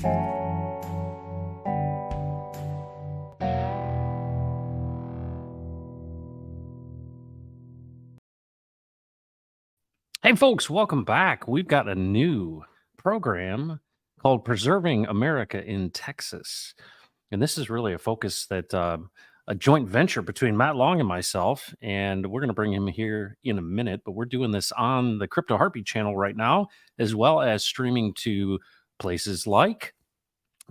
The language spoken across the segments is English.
Hey, folks, welcome back. We've got a new program called Preserving America in Texas. And this is really a focus that a joint venture between Matt Long and myself. And we're going to bring him here in a minute, but we're doing this on the Crypto Heartbeat channel right now, as well as streaming to places like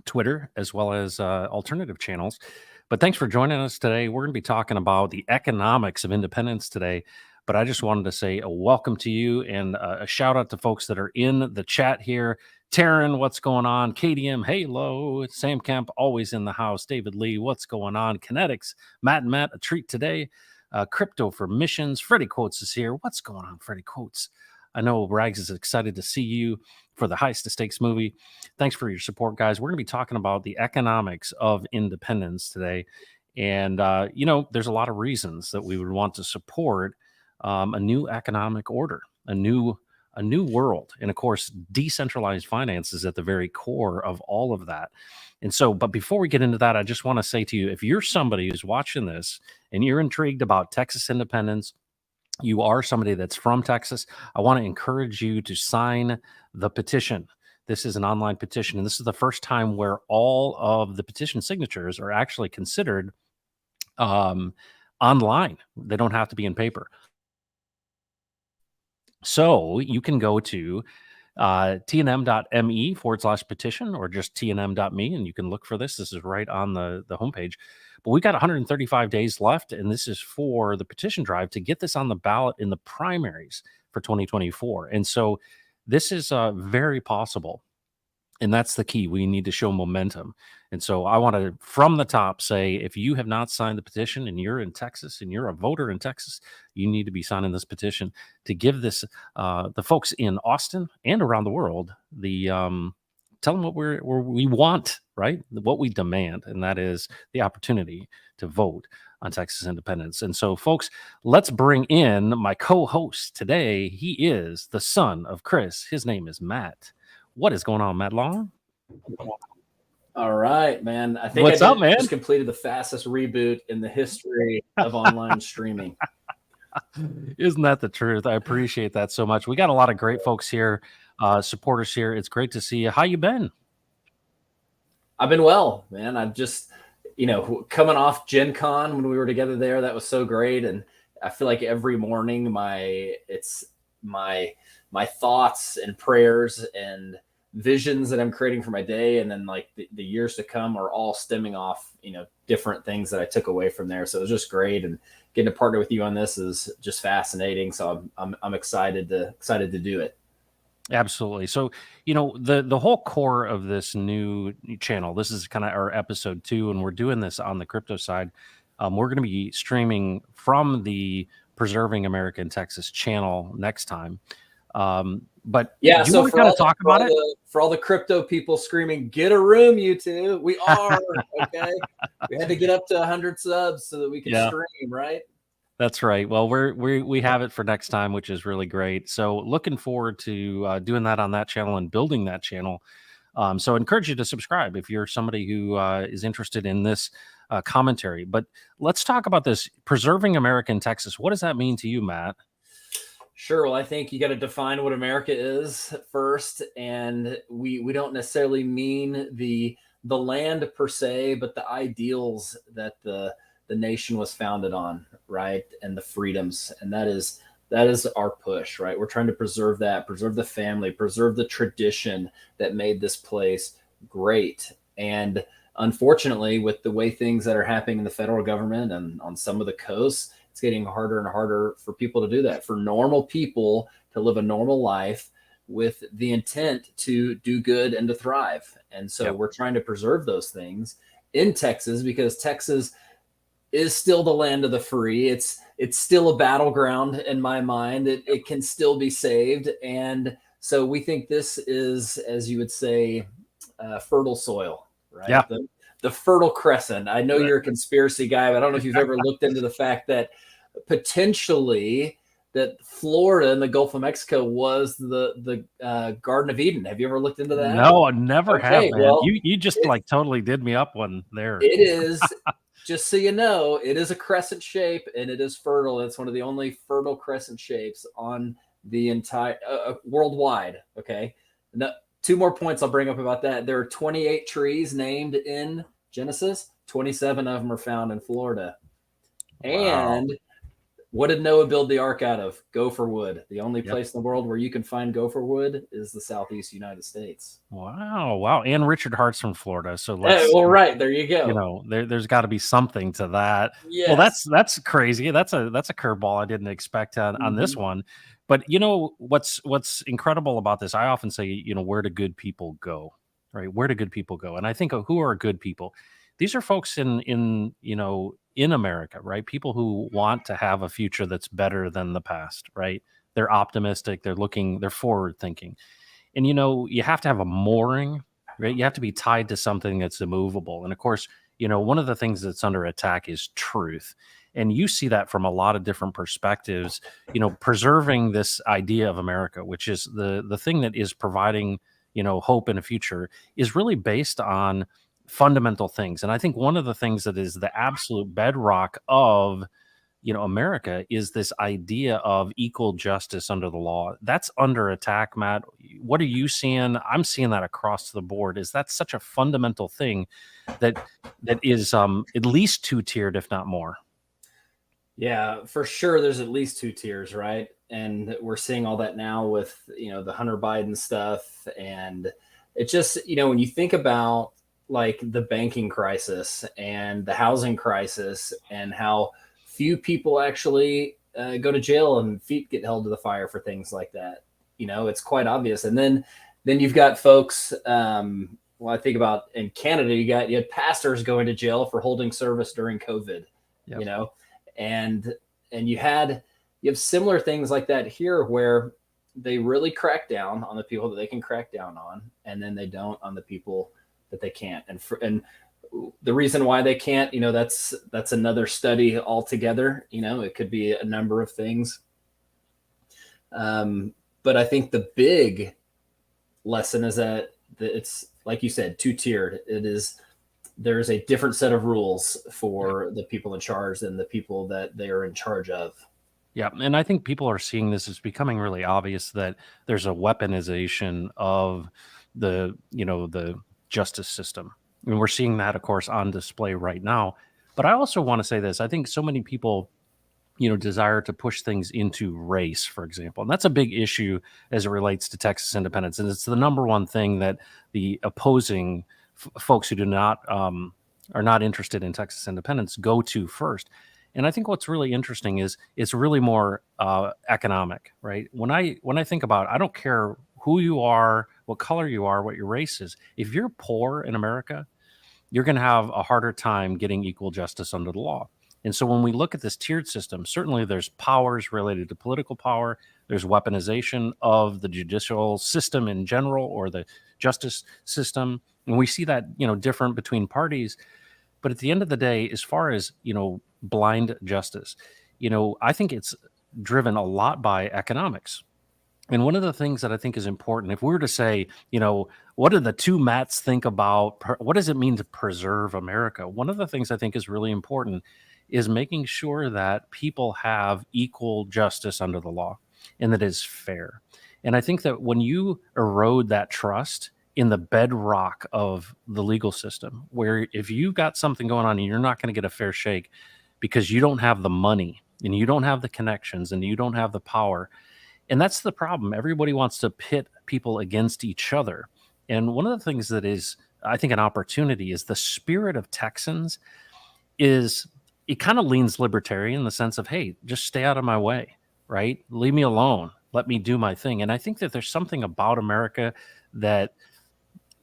Twitter, as well as alternative channels. But thanks for joining us today. We're going to be talking about the economics of independence today. But I just wanted to say a welcome to you and a shout out to folks that are in the chat here. Taryn, what's going on? KDM, hello. Sam Kemp, always in the house. David Lee, what's going on? Kinetics, Matt and Matt, a treat today. Crypto for Missions. Freddie Quotes is here. What's going on, Freddie Quotes? I know Rags is excited to see you for the Heist to Stakes movie. Thanks for your support, guys. We're going to be talking about the economics of independence today. And, there's a lot of reasons that we would want to support a new economic order, a new world. And of course, decentralized finance is at the very core of all of that. And so, but before we get into that, I just want to say to you, if you're somebody who's watching this and you're intrigued about Texas independence, you are somebody that's from Texas, I want to encourage you to sign the petition. This is an online petition, and this is the first time where all of the petition signatures are actually considered online. They don't have to be in paper. So you can go to tnm.me/petition or just tnm.me, and you can look for this. This is right on the homepage. But we've got 135 days left, and this is for the petition drive to get this on the ballot in the primaries for 2024. And so this is very possible. And that's the key. We need to show momentum. And so I want to, from the top, say if you have not signed the petition and you're in Texas and you're a voter in Texas, you need to be signing this petition to give this the folks in Austin and around the world the tell them what we want, right? What we demand, and that is the opportunity to vote on Texas independence. And so, folks, let's bring in my co-host today. He is the son of Chris. His name is Matt. What is going on, Matt Long? All right, man. I think What's up, man? Just completed the fastest reboot in the history of online streaming. Isn't that the truth? I appreciate that so much. We got a lot of great folks here, supporters here. It's great to see you. How you been? I've been well, man. I'm just, coming off Gen Con when we were together there. That was so great. And I feel like every morning my thoughts and prayers and visions that I'm creating for my day, and then like the years to come, are all stemming off different things that I took away from there. So it was just great, and getting to partner with you on this is just fascinating. So I'm excited to do it. Absolutely. So the whole core of this new channel, this is kind of our episode 2, and we're doing this on the crypto side. We're going to be streaming from the Preserving America in Texas channel next time. But yeah, so we kind of talk about it for all the crypto people screaming, "Get a room, you two!" We are okay. We had to get up to 100 subs so that we can stream, right? That's right. Well, we have it for next time, which is really great. So looking forward to doing that on that channel and building that channel. So I encourage you to subscribe if you're somebody who is interested in this commentary. But let's talk about this Preserving America in Texas. What does that mean to you, Matt? Sure. Well, I think you got to define what America is first, and we don't necessarily mean the land per se, but the ideals that the nation was founded on, right? And the freedoms, and that is our push, right? We're trying to preserve that, preserve the family, preserve the tradition that made this place great. And unfortunately, with the way things that are happening in the federal government and on some of the coasts, it's getting harder and harder for people to do that, for normal people to live a normal life with the intent to do good and to thrive. And so we're trying to preserve those things in Texas, because Texas is still the land of the free. It's still a battleground in my mind. It can still be saved. And so we think this is, as you would say, fertile soil, right? Yeah. The Fertile Crescent. I know you're a conspiracy guy, but I don't know if you've ever looked into the fact that potentially that Florida and the Gulf of Mexico was the Garden of Eden. Have you ever looked into that? No, I never have, Okay, man. well, You just like totally did me up one there. it is, just so you know, it is a crescent shape and it is fertile. It's one of the only fertile crescent shapes on the entire worldwide. Okay. Now, two more points I'll bring up about that. There are 28 trees named in Genesis, 27 of them are found in Florida. Wow. And what did Noah build the ark out of? Gopher wood. The only Yep. place in the world where you can find gopher wood is the Southeast United States. Wow. And Richard Hart's from Florida. So Hey, well, right. There you go. you know, there's got to be something to that. Yes. Well, that's crazy. That's a curveball I didn't expect on this one. But you know what's incredible about this? I often say, you know, where do good people go? Right? Where do good people go? And I think who are good people? These are folks in you know, in America, right? People who want to have a future that's better than the past, right? They're optimistic, they're forward thinking. And you know, you have to have a mooring, right? You have to be tied to something that's immovable. And of course, you know, one of the things that's under attack is truth. And you see that from a lot of different perspectives, you know, preserving this idea of America, which is the thing that is providing, you know, hope in a future, is really based on fundamental things. And I think one of the things that is the absolute bedrock of, you know, America is this idea of equal justice under the law. That's under attack, Matt. What are you seeing? I'm seeing that across the board. Is that such a fundamental thing that is at least two-tiered, if not more? Yeah, for sure. There's at least two tiers, right? And we're seeing all that now with, you know, the Hunter Biden stuff. And it just, you know, when you think about like the banking crisis and the housing crisis and how few people actually go to jail and feet get held to the fire for things like that, you know, it's quite obvious. And then you've got folks, well, I think about in Canada, you had pastors going to jail for holding service during COVID, Yep. you know, and you have similar things like that here where they really crack down on the people that they can crack down on, and then they don't on the people that they can't. And the reason why they can't, you know, that's another study altogether. You know, it could be a number of things. But I think the big lesson is that it's, like you said, two-tiered. There's a different set of rules for the people in charge than the people that they are in charge of. Yeah, and I think people are seeing this. It's becoming really obvious that there's a weaponization of the, you know, the justice system. And we're seeing that, of course, on display right now. But I also want to say this. I think so many people, you know, desire to push things into race, for example. And that's a big issue as it relates to Texas independence. And it's the number one thing that the opposing folks who do not are not interested in Texas independence go to first. And I think what's really interesting is it's really more economic, right? When I think about, I don't care who you are, what color you are, what your race is. If you're poor in America, you're going to have a harder time getting equal justice under the law. And so when we look at this tiered system, certainly there's powers related to political power. There's weaponization of the judicial system in general, or the justice system. And we see that, you know, different between parties. But at the end of the day, as far as, you know, blind justice, you know, I think it's driven a lot by economics. And one of the things that I think is important, if we were to say, you know, what do the two Matts think about, what does it mean to preserve America? One of the things I think is really important is making sure that people have equal justice under the law and that is fair. And I think that when you erode that trust in the bedrock of the legal system, where if you've got something going on and you're not going to get a fair shake because you don't have the money and you don't have the connections and you don't have the power. And that's the problem. Everybody wants to pit people against each other. And one of the things that is, I think, an opportunity is the spirit of Texans is, it kind of leans libertarian in the sense of, hey, just stay out of my way, right? Leave me alone. Let me do my thing. And I think that there's something about America that,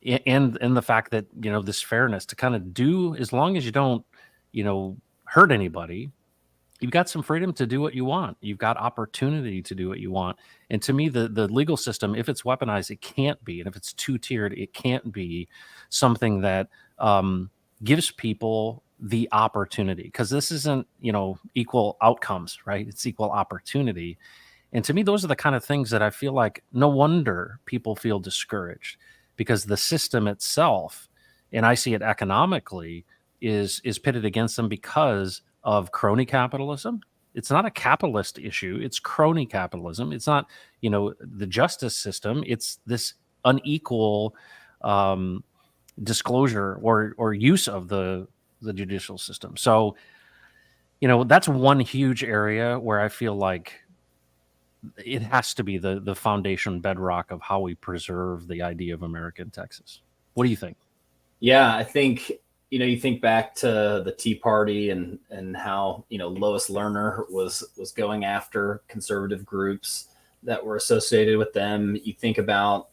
and the fact that, you know, this fairness to kind of do, as long as you don't, you know, hurt anybody, you've got some freedom to do what you want. You've got opportunity to do what you want. And to me, the legal system, if it's weaponized, it can't be. And if it's two-tiered, it can't be something that gives people the opportunity, because this isn't, you know, equal outcomes, right? It's equal opportunity. And to me, those are the kind of things that I feel like no wonder people feel discouraged, because the system itself, and I see it economically, is pitted against them because of crony capitalism. It's not a capitalist issue, it's crony capitalism. It's not, the justice system. It's this unequal um, disclosure or use of the judicial system. So, that's one huge area where I feel like it has to be the foundation bedrock of how we preserve the idea of America in Texas. What do you think? Yeah, I think, you think back to the Tea Party and how, Lois Lerner was going after conservative groups that were associated with them. You think about,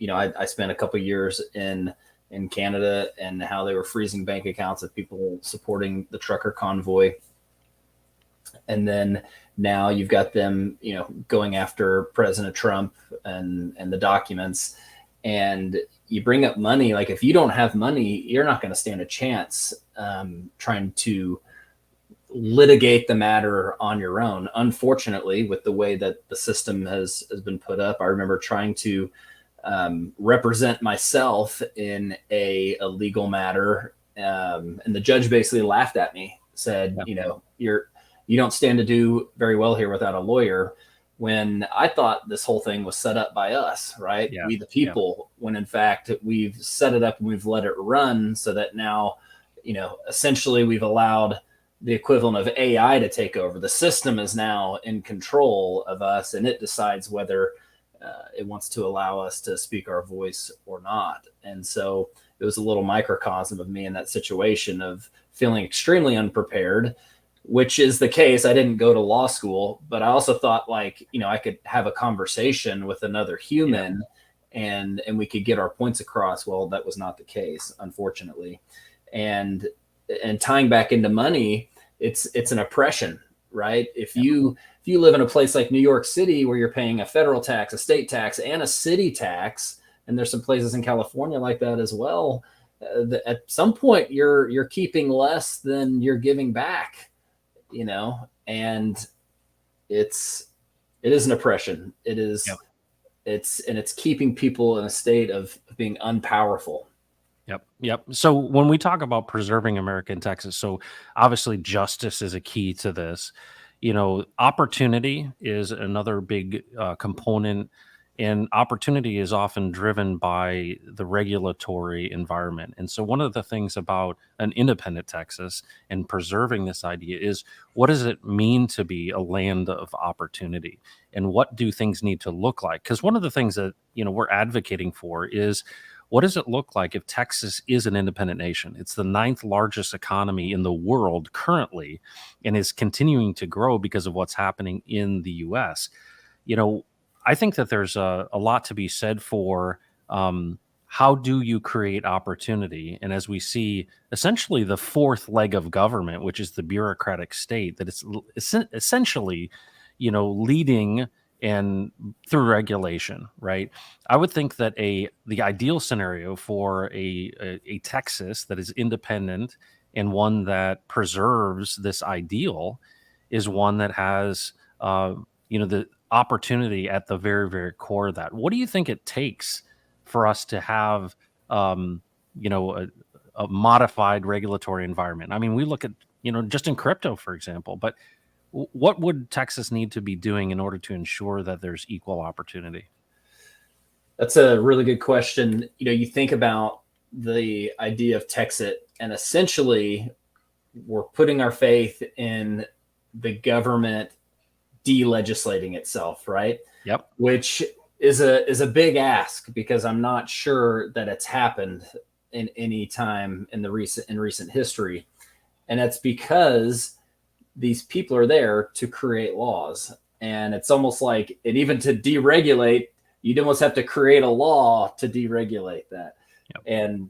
I spent a couple years in Canada, and how they were freezing bank accounts of people supporting the trucker convoy. And then now you've got them, going after President Trump and the documents. And you bring up money. Like, if you don't have money, you're not going to stand a chance trying to litigate the matter on your own. Unfortunately, with the way that the system has been put up, I remember trying to represent myself in a legal matter, and the judge basically laughed at me, said, you don't stand to do very well here without a lawyer. When I thought this whole thing was set up by us, right? Yeah. We the people, when in fact we've set it up and we've let it run, so that now, essentially we've allowed the equivalent of AI to take over. The system is now in control of us, and it decides whether it wants to allow us to speak our voice or not. And so it was a little microcosm of me in that situation of feeling extremely unprepared, which is the case. I didn't go to law school, but I also thought, like, I could have a conversation with another human, and we could get our points across. Well, that was not the case, unfortunately. And tying back into money, it's an oppression, right? If you live in a place like New York City, where you're paying a federal tax, a state tax, and a city tax, and there's some places in California like that as well, at some point you're keeping less than you're giving back, and it is an oppression. It is, it's keeping people in a state of being unpowerful. Yep. So when we talk about preserving America in Texas, so obviously justice is a key to this. Opportunity is another big component, and opportunity is often driven by the regulatory environment. And so one of the things about an independent Texas and preserving this idea is, what does it mean to be a land of opportunity, and what do things need to look like? Because one of the things that we're advocating for is, what does it look like if Texas is an independent nation? It's the 9th largest economy in the world currently, and is continuing to grow because of what's happening in the U.S. I think that there's a lot to be said for how do you create opportunity? And as we see, essentially the fourth leg of government, which is the bureaucratic state, that it's essentially, leading and through regulation, right? I would think that the ideal scenario for a Texas that is independent, and one that preserves this ideal, is one that has the opportunity at the very, very core of that. What do you think it takes for us to have a modified regulatory environment? I mean, we look at just in crypto, for example, but what would Texas need to be doing in order to ensure that there's equal opportunity? That's a really good question. You think about the idea of Texas, and essentially we're putting our faith in the government delegislating itself, right? Yep. Which is a big ask, because I'm not sure that it's happened in any time in recent history. And that's because these people are there to create laws. And it's almost like, and even to deregulate, you'd almost have to create a law to deregulate that. Yep.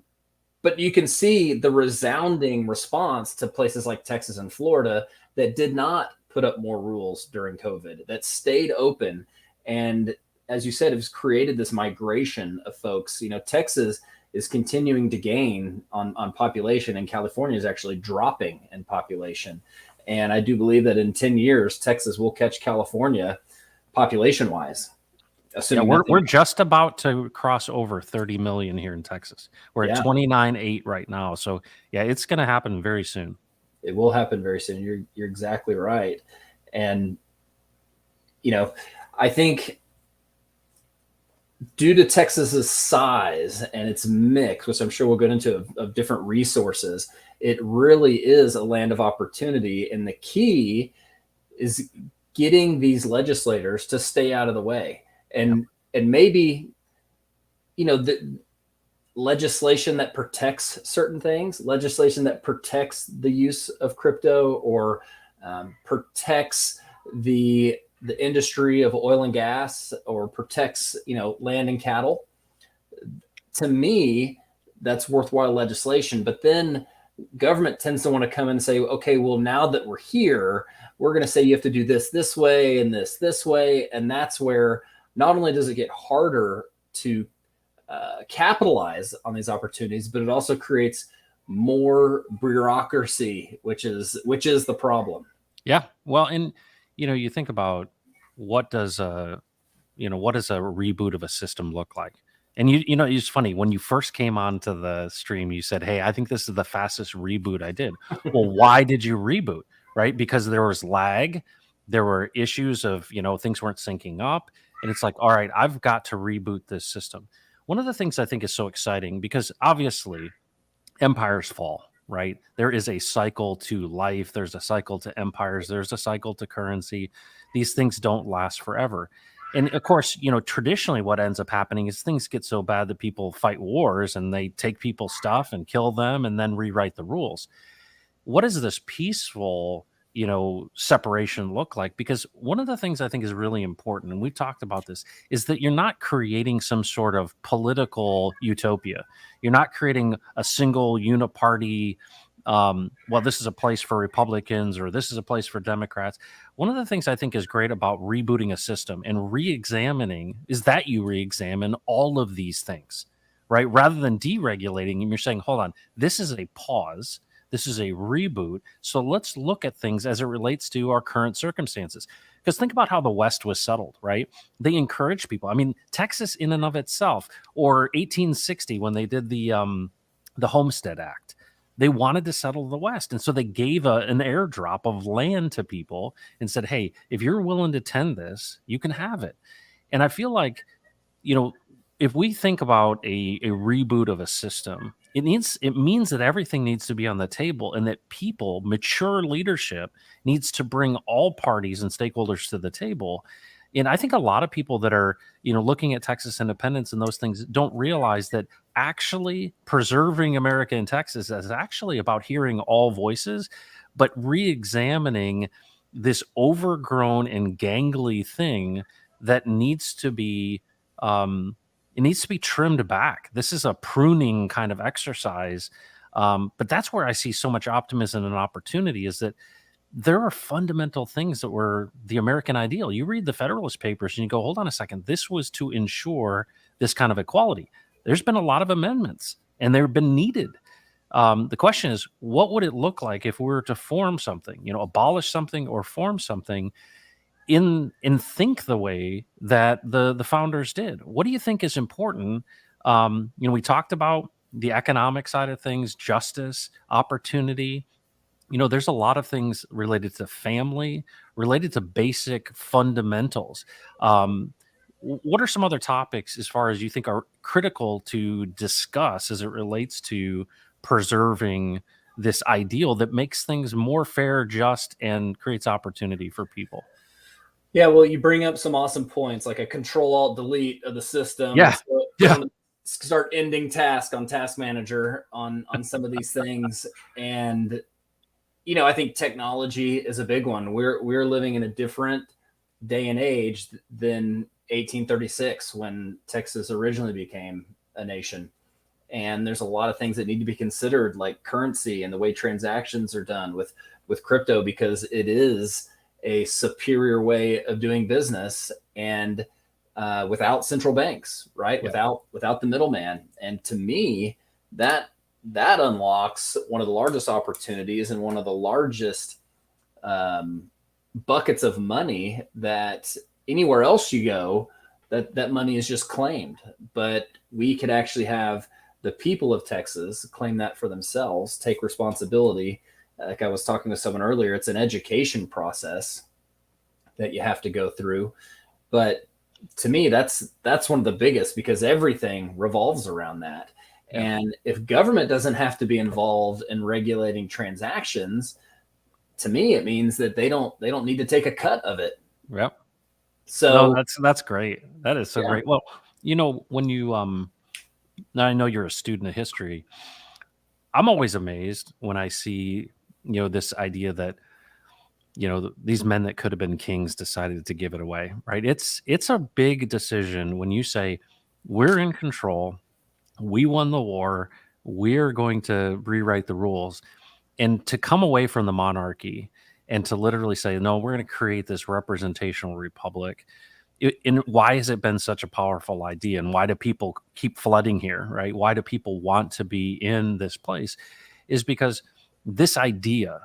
But you can see the resounding response to places like Texas and Florida that did not put up more rules during COVID, that stayed open. And as you said, it's created this migration of folks. Texas is continuing to gain on population, and California is actually dropping in population. And I do believe that in 10 years, Texas will catch California population wise. Yeah, we're just about to cross over 30 million here in Texas. We're at 29.8 right now. So yeah, it's going to happen very soon. It will happen very soon. You're exactly right. And I think due to Texas's size and its mix, which I'm sure we'll get into of different resources, it really is a land of opportunity. And the key is getting these legislators to stay out of the way. And maybe, the legislation that protects certain things, legislation that protects the use of crypto or protects the industry of oil and gas or protects, land and cattle. To me, that's worthwhile legislation. But then government tends to want to come and say, okay, well, now that we're here, we're going to say you have to do this way and this way. And that's where not only does it get harder to capitalize on these opportunities, but it also creates more bureaucracy, which is the problem. Yeah. Well, and you think about what does a reboot of a system look like? And it's funny, when you first came onto the stream, you said, "Hey, I think this is the fastest reboot I did." Well, why did you reboot? Right? Because there was lag, there were issues of, things weren't syncing up, and it's like, all right, I've got to reboot this system. One of the things I think is so exciting, because obviously empires fall, right? There is a cycle to life. There's a cycle to empires. There's a cycle to currency. These things don't last forever. And of course, traditionally what ends up happening is things get so bad that people fight wars and they take people's stuff and kill them and then rewrite the rules. What does this peaceful, separation look like? Because one of the things I think is really important, and we've talked about this, is that you're not creating some sort of political utopia. You're not creating a single uniparty, well, this is a place for Republicans or this is a place for Democrats. One of the things I think is great about rebooting a system and re-examining is that you re-examine all of these things, right? Rather than deregulating them, you're saying, hold on, this is a pause. This is a reboot. So let's look at things as it relates to our current circumstances. Because think about how the West was settled, right? They encouraged people. I mean, Texas in and of itself, or 1860 when they did the Homestead Act, they wanted to settle the West. And so they gave an airdrop of land to people and said, hey, if you're willing to tend this, you can have it. And I feel like, if we think about a reboot of a system, it means that everything needs to be on the table, and that mature leadership needs to bring all parties and stakeholders to the table. And I think a lot of people that are, looking at Texas independence and those things don't realize that actually preserving America in Texas is actually about hearing all voices, but re-examining this overgrown and gangly thing that needs to be, it needs to be trimmed back. This is a pruning kind of exercise. But that's where I see so much optimism and opportunity, is that there are fundamental things that were the American ideal. You read the Federalist Papers and you go, hold on a second, this was to ensure this kind of equality. There's been a lot of amendments and they've been needed. The question is, what would it look like if we were to form something, abolish something or form something in think the way that the founders did? What do you think is important? We talked about the economic side of things, justice, opportunity. There's a lot of things related to family, related to basic fundamentals. What are some other topics, as far as you think, are critical to discuss as it relates to preserving this ideal that makes things more fair, just, and creates opportunity for people? Yeah, well, you bring up some awesome points, like a Control-Alt-Delete of the system. Yeah. Start ending task on Task Manager on some of these things. And I think technology is a big one. We're living in a different day and age than 1836, when Texas originally became a nation. And there's a lot of things that need to be considered, like currency and the way transactions are done with crypto, because it is a superior way of doing business, and without central banks, right? Yeah. Without the middleman. And to me, that unlocks one of the largest opportunities and one of the largest buckets of money that anywhere else you go, that money is just claimed. But we could actually have the people of Texas claim that for themselves, take responsibility. Like I was talking to someone earlier, it's an education process that you have to go through. But to me, that's one of the biggest, because everything revolves around that. Yeah. And if government doesn't have to be involved in regulating transactions, to me, it means that they don't need to take a cut of it. Yep. No, So that's great. That is so yeah, great. Well, when you now I know you're a student of history. I'm always amazed when I see, this idea that, these men that could have been kings decided to give it away, right? It's a big decision when you say we're in control, we won the war, we're going to rewrite the rules, and to come away from the monarchy and to literally say, no, we're going to create this representational republic. And why has it been such a powerful idea, and why do people keep flooding here, right? Why do people want to be in this place? Is because this idea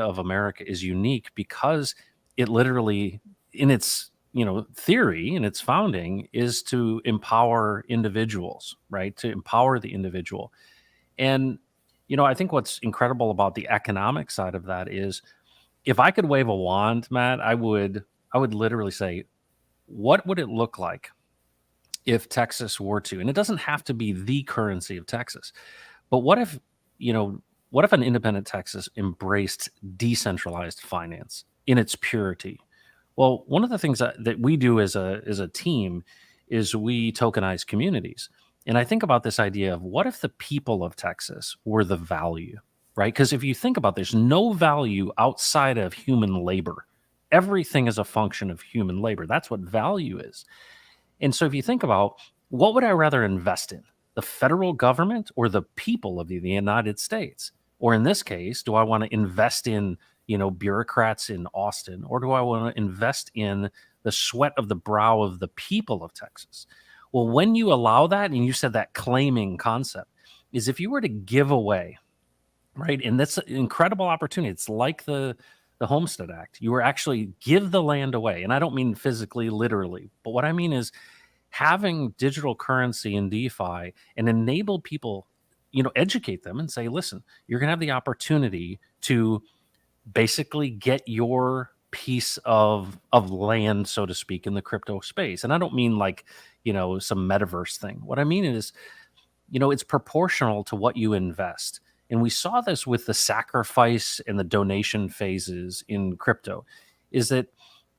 of America is unique, because it literally, in its theory, in its founding, is to empower individuals, right? To empower the individual. And I think what's incredible about the economic side of that is, if I could wave a wand, Matt, I would literally say, what would it look like if Texas were to, and it doesn't have to be the currency of Texas, but what if an independent Texas embraced decentralized finance in its purity? Well, one of the things that we do as a team is we tokenize communities. And I think about this idea of, what if the people of Texas were the value, right? Because if you think about, there's no value outside of human labor. Everything is a function of human labor. That's what value is. And so if you think about, what would I rather invest in? The federal government or the people of the United States? Or in this case, do I want to invest in, bureaucrats in Austin, or do I want to invest in the sweat of the brow of the people of Texas? Well, when you allow that, and you said that claiming concept, is if you were to give away, right? And that's an incredible opportunity. It's like the Homestead Act. You were actually give the land away. And I don't mean physically, literally, but what I mean is having digital currency in DeFi and enable people, educate them and say, listen, you're going to have the opportunity to basically get your piece of land, so to speak, in the crypto space. And I don't mean like, some metaverse thing. What I mean is, it's proportional to what you invest. And we saw this with the sacrifice and the donation phases in crypto, is that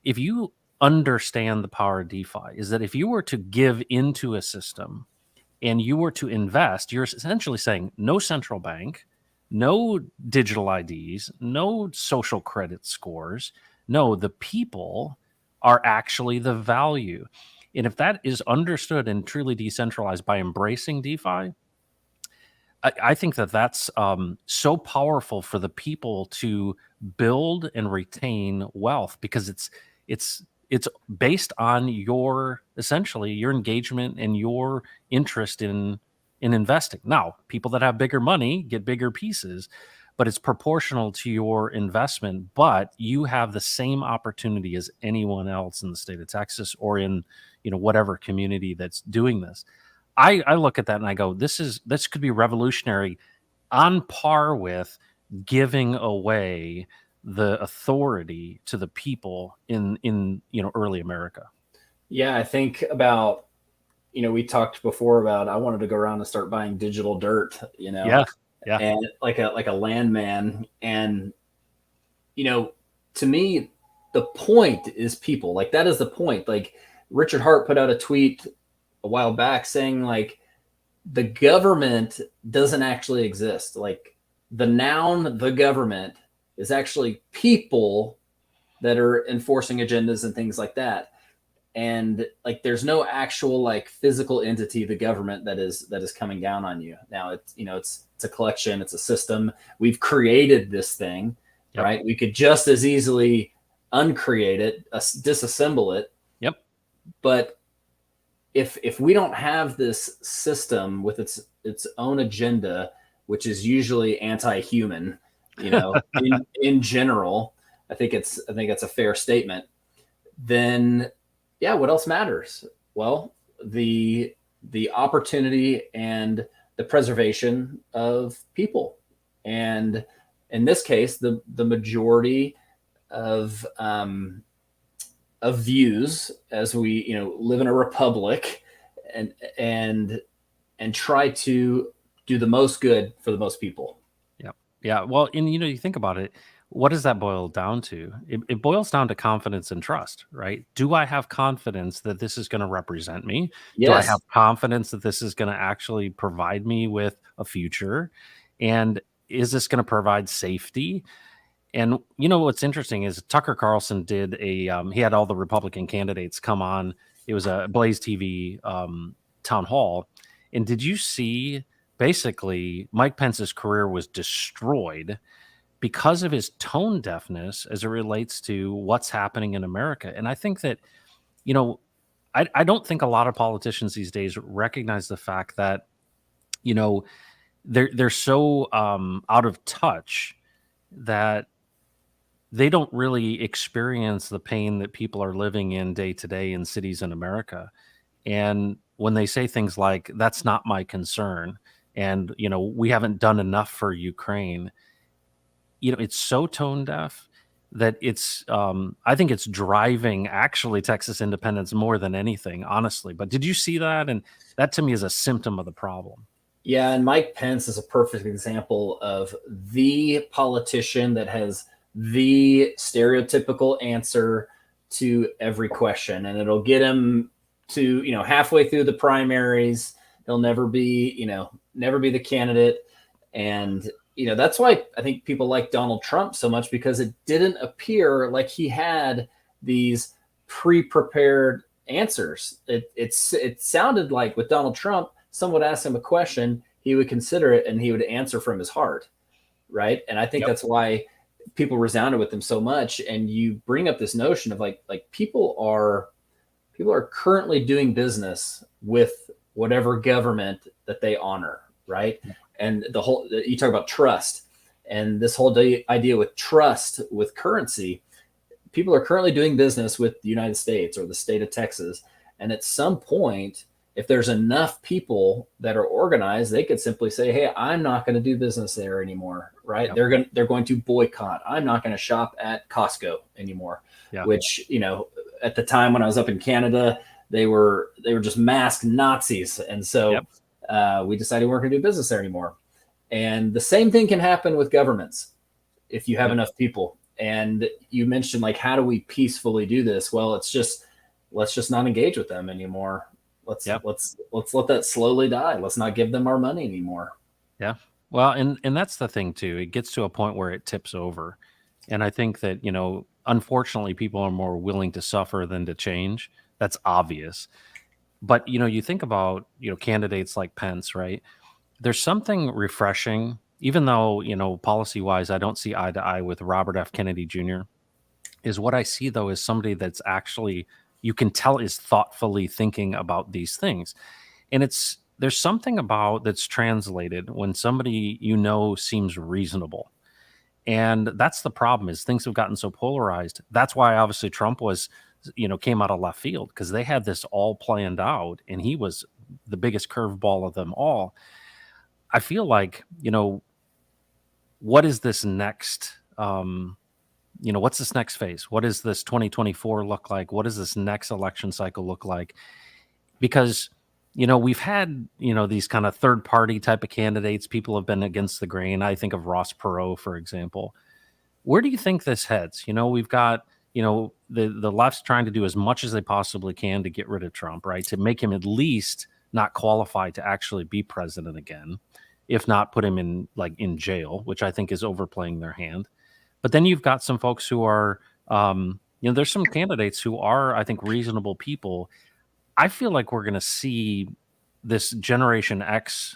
if you understand the power of DeFi, is that if you were to give into a system and you were to invest, you're essentially saying no central bank, no digital IDs, no social credit scores. No, the people are actually the value. And if that is understood and truly decentralized by embracing DeFi, I think that that's so powerful for the people to build and retain wealth, because it's based on your, essentially, your engagement and your interest in investing. Now, people that have bigger money get bigger pieces, but it's proportional to your investment. But you have the same opportunity as anyone else in the state of Texas, or in whatever community that's doing this. I look at that and I go, this could be revolutionary, on par with giving away the authority to the people in early America. yeah, I think about, we talked before about, I wanted to go around and start buying digital dirt, Yeah. and like a landman. And to me, the point is people. Like, that is the point. Like, Richard Hart put out a tweet a while back saying, like, the government doesn't actually exist. Like, the noun the government is actually people that are enforcing agendas and things like that. And like, there's no actual like physical entity, the government, that is coming down on you. Now it's a collection, it's a system. We've created this thing. Yep. Right? We could just as easily uncreate it, disassemble it. Yep. But if we don't have this system with its own agenda, which is usually anti-human, in general, I think it's a fair statement. then yeah, what else matters? Well, the opportunity and the preservation of people, and in this case, the majority of views, as we live in a republic, and and and try to do the most good for the most people. Yeah. Yeah. Well, and you think about it, what does that boil down to? It boils down to confidence and trust, right? Do I have confidence that this is going to represent me? Do I have Yes. confidence that this is going to actually provide me with a future? And is this going to provide safety? And what's interesting is Tucker Carlson did he had all the Republican candidates come on. It was a Blaze TV town hall. And did you see basically Mike Pence's career was destroyed because of his tone deafness as it relates to what's happening in America? And I think that, you know, I don't think a lot of politicians these days recognize the fact that, you know, they're so out of touch that they don't really experience the pain that people are living in day to day in cities in America. And when they say things like, that's not my concern, and, we haven't done enough for Ukraine, it's so tone deaf that I think it's driving actually Texas independence more than anything, honestly. But did you see that? And that to me is a symptom of the problem. Yeah, and Mike Pence is a perfect example of the politician that has the stereotypical answer to every question, and it'll get him to halfway through the primaries. He'll never be never be the candidate, and that's why I think people like Donald Trump so much, because it didn't appear like he had these pre-prepared answers. It sounded like with Donald Trump, someone would ask him a question, he would consider it, and he would answer from his heart, right? And I think Yep. that's why people resounded with him so much. And you bring up this notion of like people are currently doing business with whatever government that they honor, right? And you talk about trust, and this whole idea with trust with currency. People are currently doing business with the United States or the state of Texas, and at some point, if there's enough people that are organized, they could simply say, "Hey, I'm not going to do business there anymore." Right? Yep. They're going to boycott. I'm not going to shop at Costco anymore. Yeah. Which at the time when I was up in Canada, they were just masked Nazis, and so Yep. we decided we weren't going to do business there anymore. And the same thing can happen with governments if you have Yep. enough people. And you mentioned, like, how do we peacefully do this? Well, it's just, let's just not engage with them anymore. Let's Yep. let's let that slowly die. Let's not give them our money anymore. Yeah. Well, and that's the thing too. It gets to a point where it tips over. And I think that, unfortunately people are more willing to suffer than to change. That's obvious. But, you think about, candidates like Pence, right? There's something refreshing, even though, policy wise, I don't see eye to eye with Robert F. Kennedy Jr. Is what I see though is somebody that's actually, you can tell, is thoughtfully thinking about these things. And there's something about that's translated when somebody seems reasonable. And that's the problem, is things have gotten so polarized. That's why obviously Trump came out of left field, because they had this all planned out and he was the biggest curveball of them all. I feel like, what is this next? What's this next phase? What does this 2024 look like? What does this next election cycle look like? Because, we've had, these kind of third party type of candidates. People have been against the grain. I think of Ross Perot, for example. Where do you think this heads? We've got, the left's trying to do as much as they possibly can to get rid of Trump, right? To make him at least not qualified to actually be president again, if not put him in jail, which I think is overplaying their hand. But then you've got some folks who are, there's some candidates who are, I think, reasonable people. I feel like we're going to see this Generation X,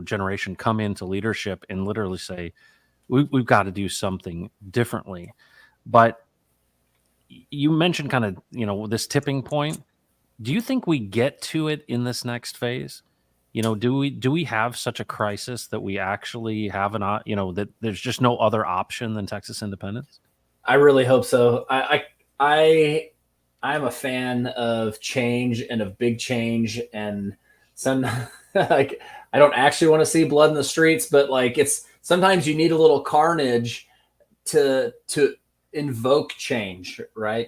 generation come into leadership and literally say, we've got to do something differently. But you mentioned kind of, this tipping point. Do you think we get to it in this next phase? Do we have such a crisis that we actually have that there's just no other option than Texas independence? I really hope so. I I'm a fan of change and of big change, and some like I don't actually want to see blood in the streets, but like it's sometimes you need a little carnage to invoke change, right?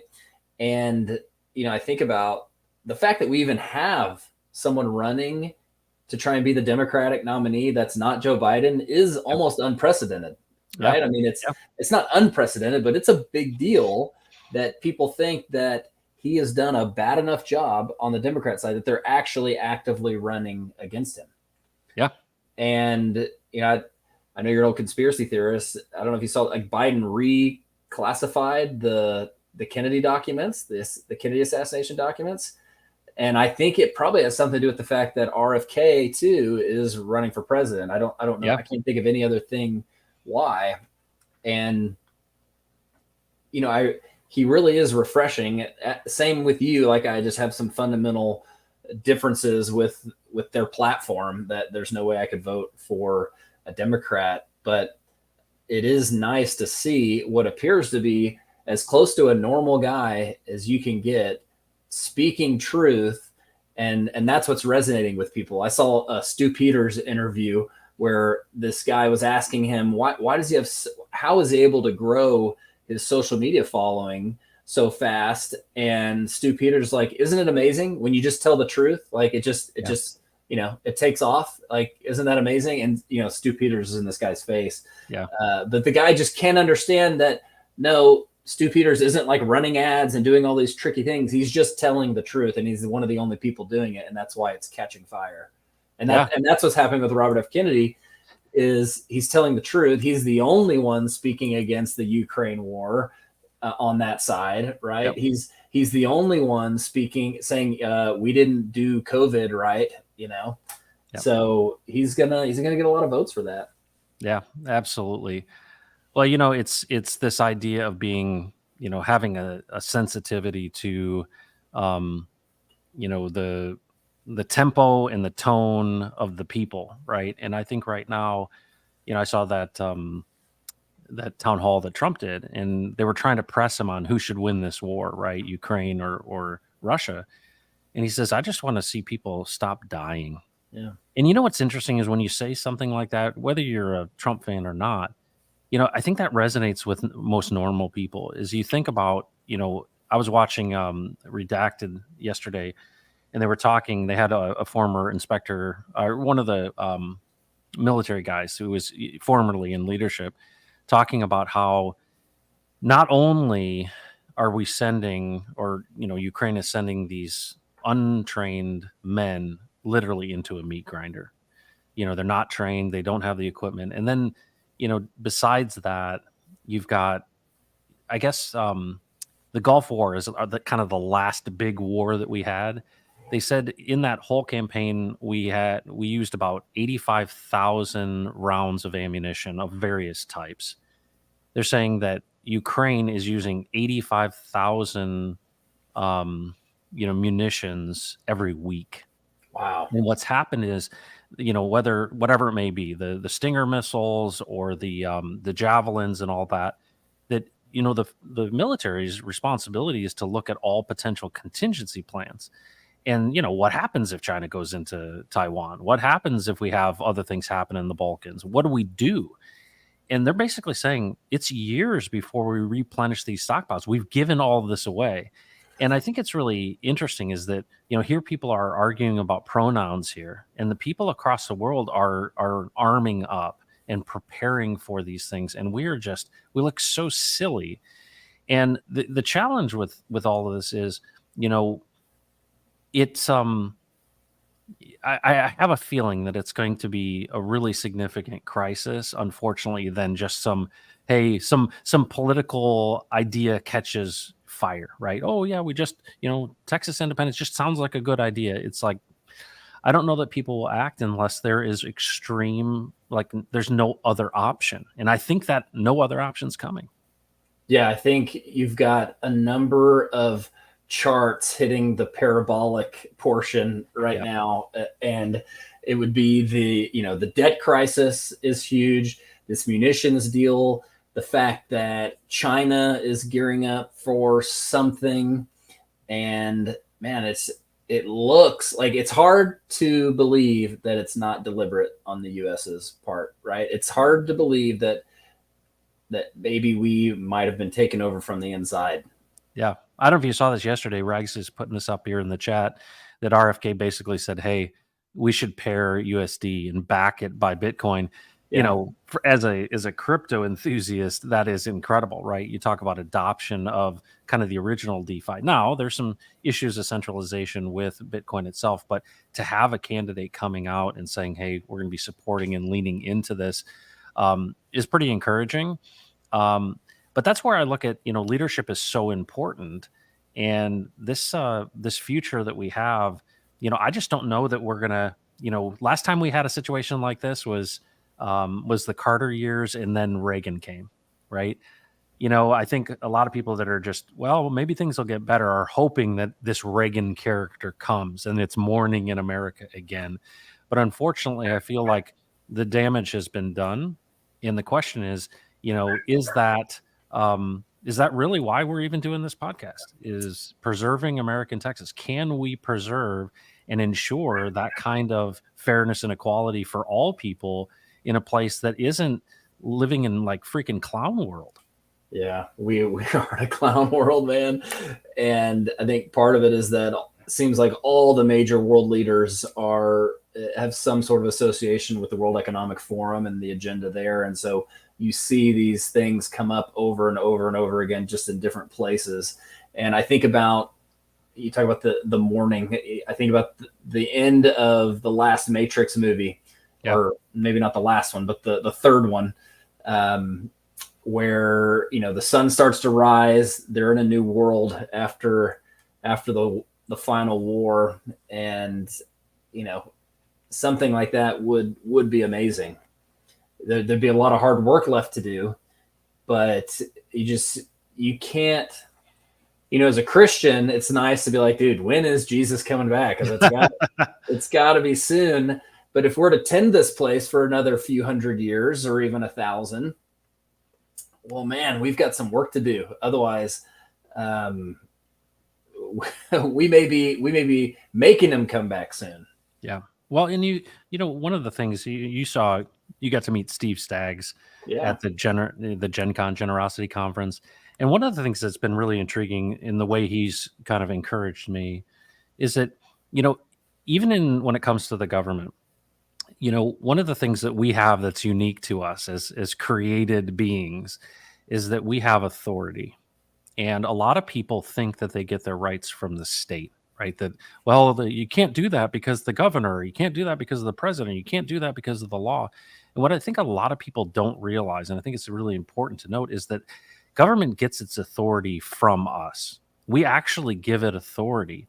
And I think about the fact that we even have someone running to try and be the Democratic nominee that's not Joe Biden is Yep. almost unprecedented, Yeah. right? I mean, Yeah. it's not unprecedented, but it's a big deal that people think that he has done a bad enough job on the Democrat side that they're actually actively running against him. Yeah. And I know you're an old conspiracy theorist. I don't know if you saw like Biden reclassified the Kennedy documents, the Kennedy assassination documents. And I think it probably has something to do with the fact that RFK too is running for president. I don't know. Yeah. I can't think of any other thing why. And he really is refreshing. Same with you. Like I just have some fundamental differences with their platform that there's no way I could vote for a Democrat, but it is nice to see what appears to be as close to a normal guy as you can get speaking truth. And that's what's resonating with people. I saw a Stu Peters interview where this guy was asking him why does he have, how is he able to grow his social media following so fast? And Stu Peters like, isn't it amazing when you just tell the truth? Like it just it takes off. Like, isn't that amazing? And Stu Peters is in this guy's face. Yeah. But the guy just can't understand that. No, Stu Peters isn't like running ads and doing all these tricky things. He's just telling the truth, and he's one of the only people doing it, and that's why it's catching fire. And that's what's happening with Robert F. Kennedy. Is he's telling the truth. He's the only one speaking against the Ukraine war on that side, right? Yep. He's the only one saying we didn't do COVID right, Yep. So he's gonna get a lot of votes for that. Yeah, absolutely. Well, it's this idea of being, having a sensitivity to, um, the tempo and the tone of the people, right? And I think right now, I saw that town hall that Trump did, and they were trying to press him on who should win this war, right? Ukraine or Russia. And he says, I just want to see people stop dying. Yeah. And what's interesting is when you say something like that, whether you're a Trump fan or not, I think that resonates with most normal people. Is you think about, I was watching Redacted yesterday, and they were talking. They had a former inspector, one of the military guys who was formerly in leadership, talking about how not only are we sending, or Ukraine is sending these untrained men literally into a meat grinder. They're not trained, they don't have the equipment, and then besides that, you've got, I guess, the Gulf War is the kind of the last big war that we had. They said in that whole campaign we used about 85,000 rounds of ammunition of various types. They're saying that Ukraine is using 85,000 munitions every week. Wow. And what's happened is, whatever it may be, the Stinger missiles or the javelins and all that, the military's responsibility is to look at all potential contingency plans. And what happens if China goes into Taiwan? What happens if we have other things happen in the Balkans? What do we do? And they're basically saying it's years before we replenish these stockpiles. We've given all of this away. And I think it's really interesting is that, here people are arguing about pronouns here, and the people across the world are arming up and preparing for these things. And we look so silly. And the challenge with all of this is, it's, I have a feeling that it's going to be a really significant crisis, unfortunately, than just some political idea catches fire, right? Oh yeah, we just, Texas independence just sounds like a good idea. It's like, I don't know that people will act unless there is extreme, like there's no other option. And I think that no other option's coming. Yeah, I think you've got a number of charts hitting the parabolic portion right now, and it would be the debt crisis is huge, this munitions deal, the fact that China is gearing up for something, And man, it looks like it's hard to believe that it's not deliberate on the US's part, right? It's hard to believe that maybe we might have been taken over from the inside. Yeah. I don't know if you saw this yesterday. Rags is putting this up here in the chat that RFK basically said, hey, we should pair USD and back it by Bitcoin. Yeah. You know, as a crypto enthusiast, that is incredible, right? You talk about adoption of kind of the original DeFi. Now, there's some issues of centralization with Bitcoin itself, but to have a candidate coming out and saying, hey, we're going to be supporting and leaning into this is pretty encouraging. But that's where I look at, you know, leadership is so important. And this future that we have, you know, I just don't know that we're gonna, you know, last time we had a situation like this was the Carter years, and then Reagan came, right? You know, I think a lot of people that are just, well, maybe things will get better, are hoping that this Reagan character comes and it's morning in America again. But unfortunately, I feel like the damage has been done. And the question is, you know, is that really why we're even doing this podcast? Is preserving American Texas? Can we preserve and ensure that kind of fairness and equality for all people in a place that isn't living in like freaking clown world? Yeah, we are in a clown world, man. And I think part of it is that it seems like all the major world leaders have some sort of association with the World Economic Forum and the agenda there. And so you see these things come up over and over and over again, just in different places. And I think about, you talk about the morning, I think about the end of the last Matrix movie, or maybe not the last one, but the third one, where, you know, the sun starts to rise. They're in a new world after the final war. And, you know, something like that would be amazing. There'd be a lot of hard work left to do, but you can't, you know, as a Christian, it's nice to be like, dude, when is Jesus coming back? Because it's got to be soon. But if we're to tend this place for another few hundred years or even 1,000, well, man, we've got some work to do. Otherwise, we may be making him come back soon. Yeah. Well, and you know, one of the things you saw, you got to meet Steve Staggs at the Gen Con Generosity Conference. And one of the things that's been really intriguing in the way he's kind of encouraged me is that, you know, even when it comes to the government, you know, one of the things that we have that's unique to us as created beings is that we have authority. And a lot of people think that they get their rights from the state, right? That, well, you can't do that because the governor, you can't do that because of the president, you can't do that because of the law. And what I think a lot of people don't realize, and I think it's really important to note, is that government gets its authority from us. We actually give it authority.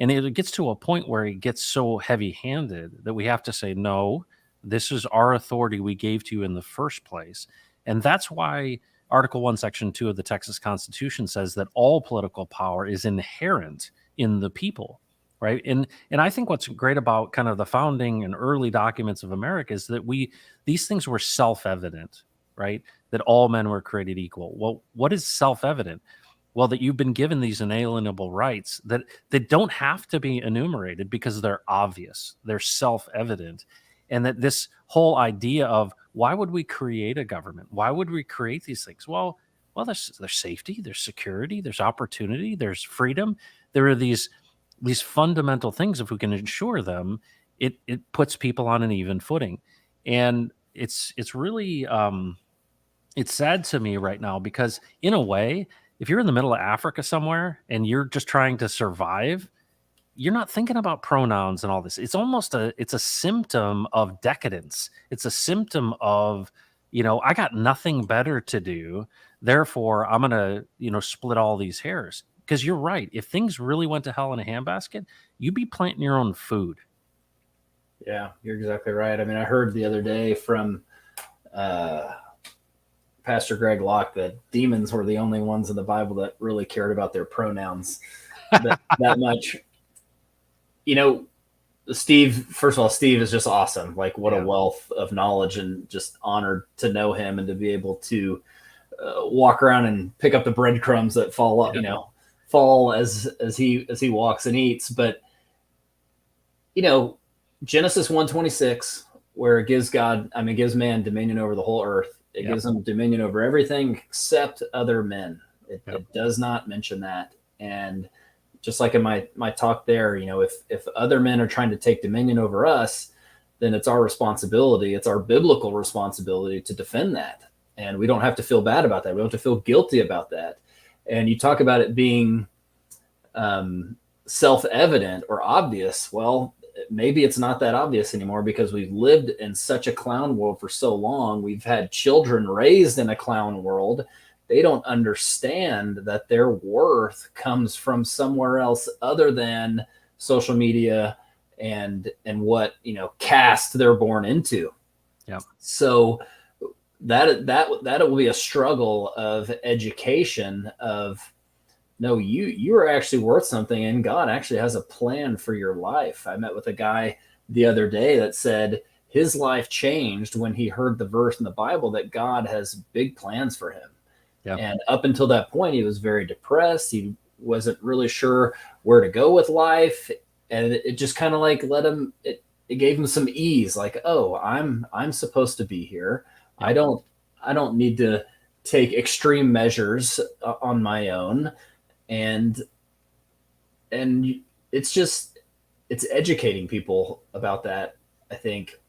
And it gets to a point where it gets so heavy-handed that we have to say, no, this is our authority we gave to you in the first place. And that's why Article 1, Section 2 of the Texas Constitution says that all political power is inherent in the people, right? And I think what's great about kind of the founding and early documents of America is that these things were self-evident, right? That all men were created equal. Well, what is self-evident? Well, that you've been given these inalienable rights that don't have to be enumerated because they're obvious, they're self-evident. And that this whole idea of why would we create a government? Why would we create these things? Well, there's safety, there's security, there's opportunity, there's freedom. There are these fundamental things. If we can ensure them, it puts people on an even footing. And it's really it's sad to me right now because in a way, if you're in the middle of Africa somewhere and you're just trying to survive, you're not thinking about pronouns and all this. It's almost it's a symptom of decadence. It's a symptom of, you know, I got nothing better to do. Therefore, I'm going to, you know, split all these hairs. Because you're right. If things really went to hell in a handbasket, you'd be planting your own food. Yeah, you're exactly right. I mean, I heard the other day from Pastor Greg Locke that demons were the only ones in the Bible that really cared about their pronouns that much. You know, Steve, first of all, Steve is just awesome. Like, what a wealth of knowledge, and just honored to know him and to be able to walk around and pick up the breadcrumbs that fall up, you know, fall as he walks and eats. But Genesis 1:26, where it gives gives man dominion over the whole earth. It gives him dominion over everything except other men. It does not mention that. And just like in my talk there, if other men are trying to take dominion over us, then it's our responsibility. It's our biblical responsibility to defend that. And we don't have to feel bad about that. We don't have to feel guilty about that. And you talk about it being self-evident or obvious. Well, maybe it's not that obvious anymore because we've lived in such a clown world for so long. We've had children raised in a clown world. They don't understand that their worth comes from somewhere else other than social media and what caste they're born into. Yeah. So that will be a struggle of education of, no, you are actually worth something, and God actually has a plan for your life. I met with a guy the other day that said his life changed when he heard the verse in the Bible that God has big plans for him. Yeah. And up until that point, he was very depressed. He wasn't really sure where to go with life. And it just kind of like it gave him some ease, like, oh, I'm supposed to be here. Yeah. I don't need to take extreme measures on my own. And it's educating people about that, I think,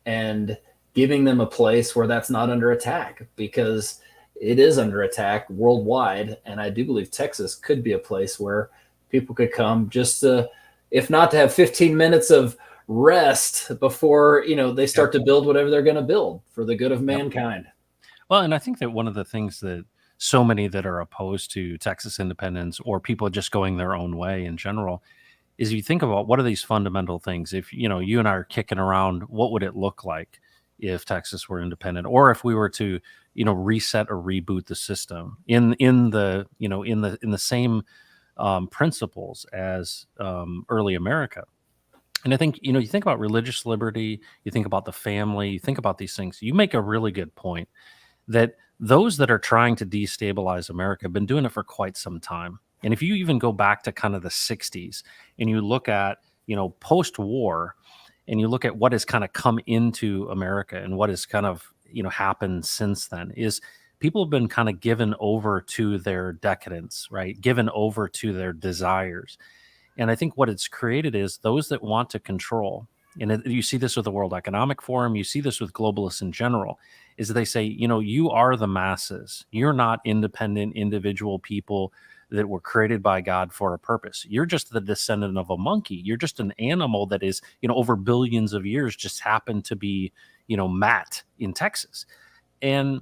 and giving them a place where that's not under attack, because it is under attack worldwide. And I do believe Texas could be a place where people could come just to, if not to have 15 minutes of rest before, they start to build whatever they're going to build for the good of mankind. Well, and I think that one of the things that so many that are opposed to Texas independence, or people just going their own way in general, is you think about what are these fundamental things. If you and I are kicking around, what would it look like if Texas were independent, or if we were to reset or reboot the system in the same principles as early America. And I think you think about religious liberty, you think about the family, you think about these things. You make a really good point that those that are trying to destabilize America have been doing it for quite some time. And if you even go back to kind of the 60s and you look at, post-war, and you look at what has kind of come into America and what has kind of, happened since then, is people have been kind of given over to their decadence, right? Given over to their desires. And I think what it's created is those that want to control, and you see this with the World Economic Forum, you see this with globalists in general, is they say, you are the masses. You're not independent individual people that were created by God for a purpose. You're just the descendant of a monkey. You're just an animal that is, over billions of years just happened to be, Matt in Texas. And,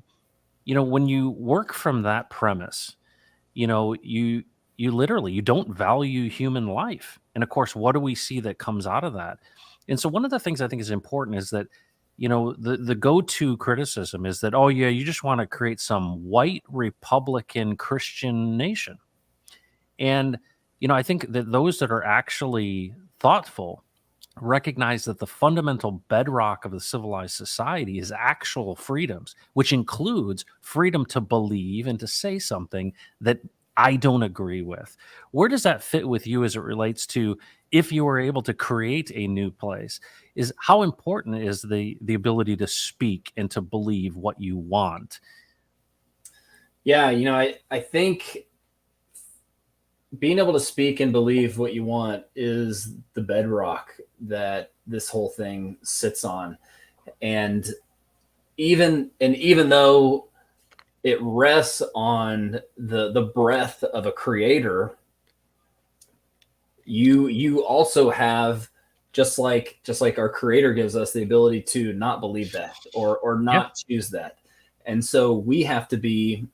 when you work from that premise, you literally, you don't value human life. And of course, what do we see that comes out of that? And so one of the things I think is important is that, the go-to criticism is that, oh yeah, you just want to create some white Republican Christian nation. And, I think that those that are actually thoughtful recognize that the fundamental bedrock of the civilized society is actual freedoms, which includes freedom to believe and to say something that I don't agree with. Where does that fit with you as it relates to, if you were able to create a new place, is how important is the ability to speak and to believe what you want? Yeah, I think being able to speak and believe what you want is the bedrock that this whole thing sits on. And even though it rests on the breath of a creator, you also have, just like our creator gives us the ability to not believe that or not choose that. And so we have to be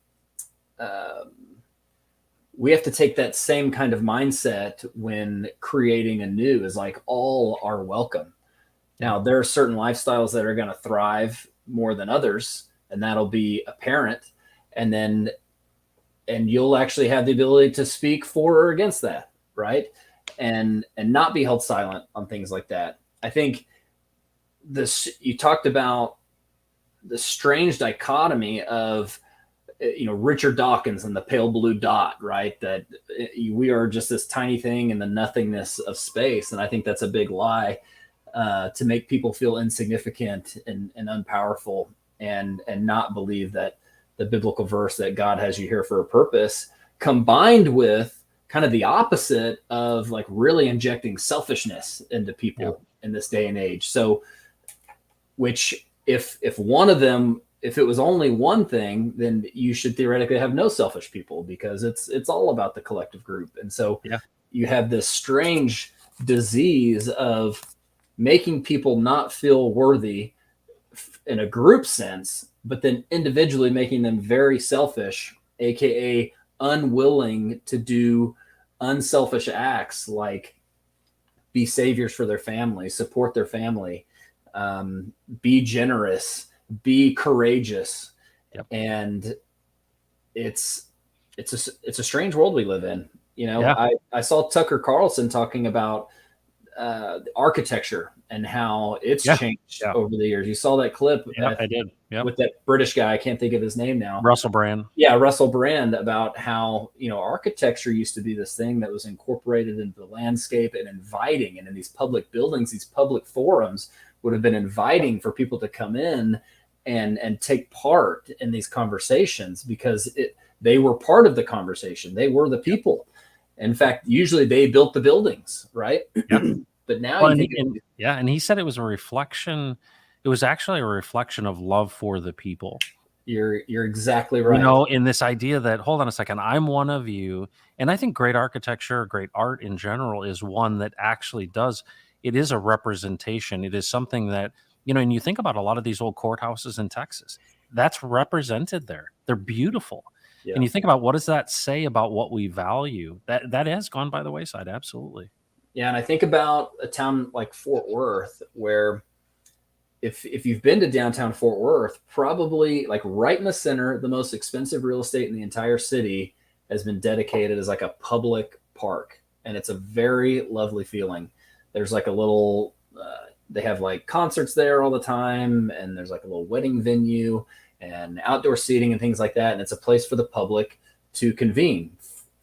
we have to take that same kind of mindset when creating anew, is like all are welcome. Now, there are certain lifestyles that are going to thrive more than others, and that'll be apparent. And you'll actually have the ability to speak for or against that, right? And not be held silent on things like that. I think you talked about the strange dichotomy of Richard Dawkins and the pale blue dot, right? That we are just this tiny thing in the nothingness of space. And I think that's a big lie, to make people feel insignificant and unpowerful, and not believe that the biblical verse that God has you here for a purpose, combined with kind of the opposite of like really injecting selfishness into people in this day and age. So, which if one of them, if it was only one thing, then you should theoretically have no selfish people, because it's all about the collective group. And so you have this strange disease of making people not feel worthy in a group sense, but then individually making them very selfish, aka unwilling to do unselfish acts like be saviors for their family, support their family, be generous, be courageous. And it's a strange world we live in. I saw Tucker Carlson talking about architecture and how it's changed over the years. You saw that clip. I did. With that British guy, I can't think of his name now. Russell Brand. Yeah, Russell Brand, about how architecture used to be this thing that was incorporated into the landscape and inviting, and in these public buildings, these public forums would have been inviting for people to come in and take part in these conversations, because they were part of the conversation. They were the people. In fact, usually they built the buildings, right? But now, and he said it was a reflection. It was actually a reflection of love for the people. You're exactly right. In this idea that, hold on a second, I'm one of you. And I think great architecture, great art in general, is one that actually does. It is a representation. It is something that, and you think about a lot of these old courthouses in Texas, that's represented there. They're beautiful. Yeah. And you think about, what does that say about what we value? That has gone by the wayside. Absolutely. Yeah. And I think about a town like Fort Worth, where if you've been to downtown Fort Worth, probably like right in the center, the most expensive real estate in the entire city has been dedicated as like a public park. And it's a very lovely feeling. There's like a little, they have like concerts there all the time. And there's like a little wedding venue and outdoor seating and things like that. And it's a place for the public to convene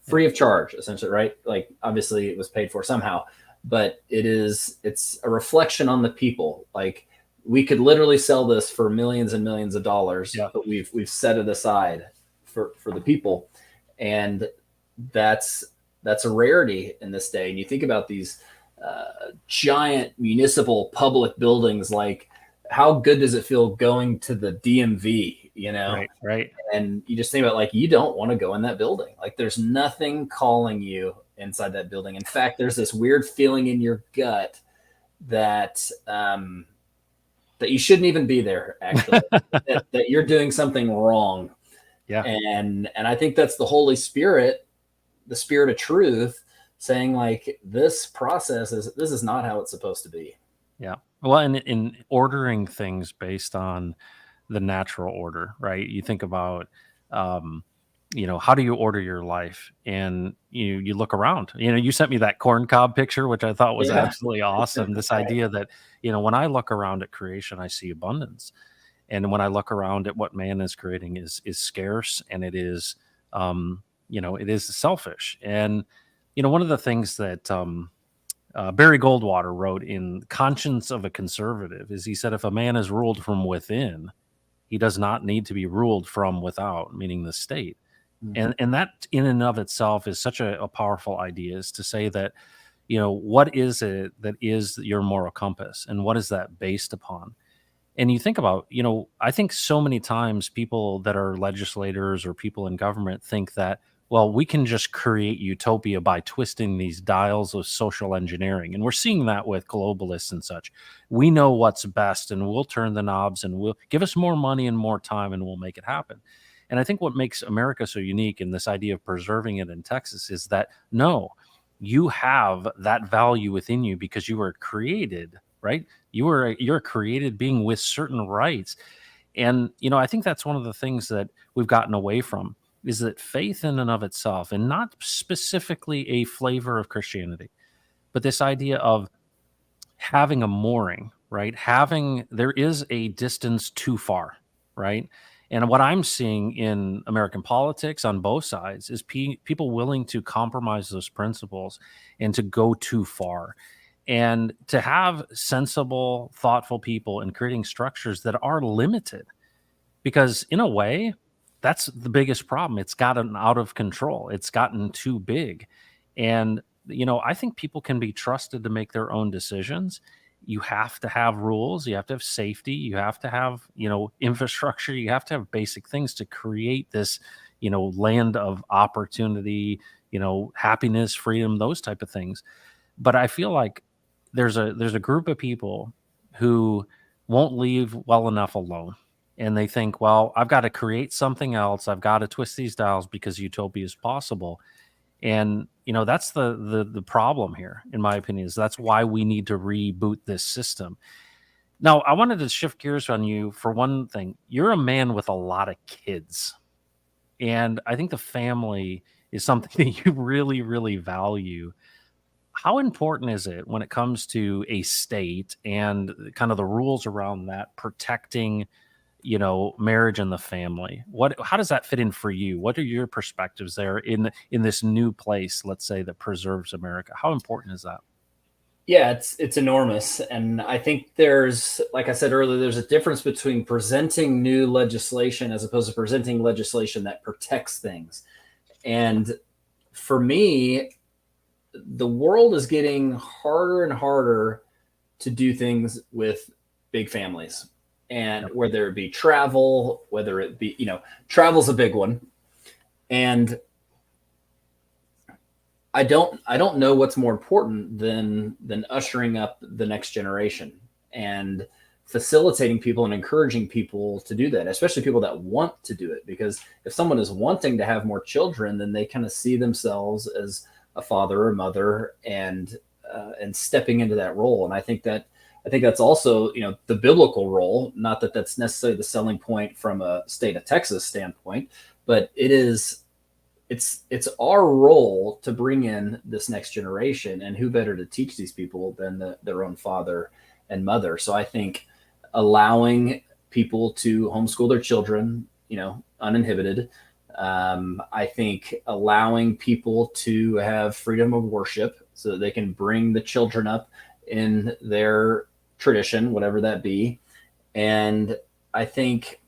free of charge, essentially, right? Like, obviously it was paid for somehow, but it's a reflection on the people. Like, we could literally sell this for millions and millions of dollars, but we've set it aside for the people. And that's a rarity in this day. And you think about these giant municipal public buildings, like, how good does it feel going to the DMV, Right. And you just think about, like, you don't want to go in that building. Like, there's nothing calling you inside that building. In fact, there's this weird feeling in your gut that that you shouldn't even be there, actually, that you're doing something wrong. Yeah. And I think that's the Holy Spirit, the Spirit of truth, saying, like, this process this is not how it's supposed to be. Yeah. Well, in ordering things based on the natural order, right? You think about, how do you order your life? And you look around. You sent me that corn cob picture, which I thought was absolutely awesome. This idea that, when I look around at creation, I see abundance. And when I look around at what man is creating is scarce, and it is, it is selfish. And, one of the things that Barry Goldwater wrote in Conscience of a Conservative is, he said, if a man is ruled from within, he does not need to be ruled from without, meaning the state. Mm-hmm. And that in and of itself is such a powerful idea, is to say that, what is it that is your moral compass, and what is that based upon? And you think about, I think so many times people that are legislators or people in government think that, well, we can just create utopia by twisting these dials of social engineering. And we're seeing that with globalists and such. We know what's best, and we'll turn the knobs, and we'll give us more money and more time, and we'll make it happen. And I think what makes America so unique in this idea of preserving it in Texas is that, no, you have that value within you because you were created, right? You're a created being with certain rights. And, I think that's one of the things that we've gotten away from, is that faith in and of itself, and not specifically a flavor of Christianity, but this idea of having a mooring, right? There is a distance too far, right? And what I'm seeing in American politics on both sides is people willing to compromise those principles and to go too far. And to have sensible, thoughtful people and creating structures that are limited, because in a way, that's the biggest problem. It's gotten out of control. It's gotten too big. And, I think people can be trusted to make their own decisions. You have to have rules, you have to have safety, you have to have, infrastructure, you have to have basic things to create this, land of opportunity, happiness, freedom, those type of things. But I feel like there's a group of people who won't leave well enough alone, and they think, well, I've got to create something else, I've got to twist these dials because utopia is possible. And that's the problem here, in my opinion, is that's why we need to reboot this system. Now, I wanted to shift gears on you for one thing. You're a man with a lot of kids, and I think the family is something that you really, really value. How important is it when it comes to a state and kind of the rules around that protecting, marriage and the family? How does that fit in for you? What are your perspectives there in this new place, let's say, that preserves America? How important is that? Yeah, it's enormous. And I think there's, like I said earlier, there's a difference between presenting new legislation as opposed to presenting legislation that protects things. And for me, the world is getting harder and harder to do things with big families. And whether it be travel, whether it be, travel's a big one. And I don't know what's more important than ushering up the next generation and facilitating people and encouraging people to do that, especially people that want to do it. Because if someone is wanting to have more children, then they kind of see themselves as a father or mother and stepping into that role. And I think that's also, the biblical role. Not that that's necessarily the selling point from a state of Texas standpoint, but it's our role to bring in this next generation, and who better to teach these people than their own father and mother. So I think allowing people to homeschool their children, uninhibited. I think allowing people to have freedom of worship so that they can bring the children up in their tradition, whatever that be. And I think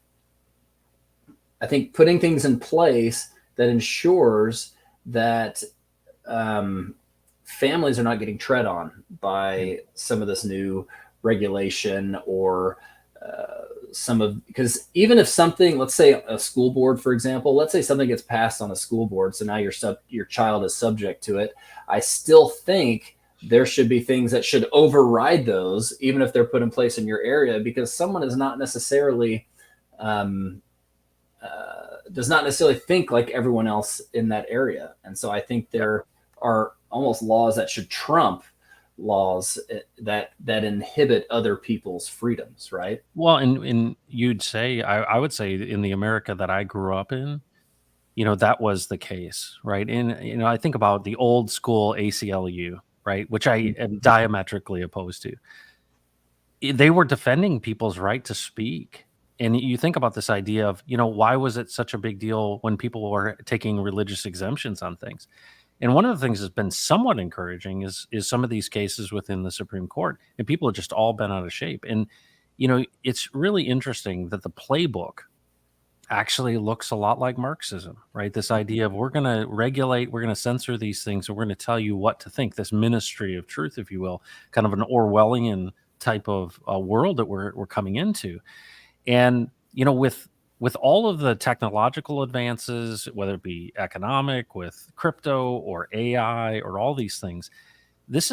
putting things in place that ensures that families are not getting tread on by some of this new regulation or because even if something, let's say a school board, for example, let's say something gets passed on a school board, so now your child is subject to it. I still think there should be things that should override those, even if they're put in place in your area, because someone is not necessarily does not necessarily think like everyone else in that area. And so I think there are almost laws that should trump laws that inhibit other people's freedoms, right? Well, and you'd say, I would say, in the America that I grew up in, that was the case, right? And, I think about the old school ACLU, right, which I am diametrically opposed to. They were defending people's right to speak. And you think about this idea of, why was it such a big deal when people were taking religious exemptions on things? And one of the things that's been somewhat encouraging is some of these cases within the Supreme Court, and people have just all been out of shape. And, it's really interesting that the playbook actually looks a lot like Marxism, right? This idea of we're going to regulate, we're going to censor these things, and we're going to tell you what to think, this ministry of truth, if you will, kind of an Orwellian type of world that we're coming into. And, with all of the technological advances, whether it be economic, with crypto or AI or all these things, this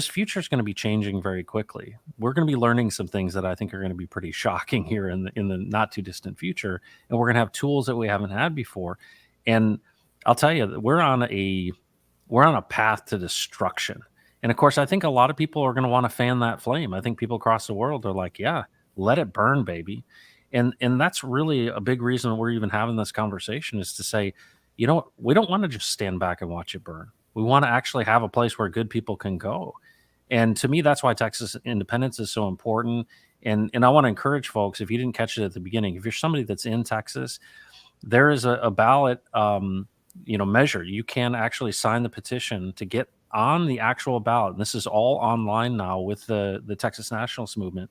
future is going to be changing very quickly. We're going to be learning some things that I think are going to be pretty shocking here in the not too distant future, and we're going to have tools that we haven't had before. And I'll tell you, we're on a path to destruction. And of course, I think a lot of people are going to want to fan that flame. I think people across the world are like, yeah, let it burn, baby. And that's really a big reason we're even having this conversation, is to say, we don't want to just stand back and watch it burn. We want to actually have a place where good people can go. And to me, that's why Texas independence is so important. And I want to encourage folks, if you didn't catch it at the beginning, if you're somebody that's in Texas, there is a ballot measure. You can actually sign the petition to get on the actual ballot. And this is all online now with the Texas Nationalist Movement.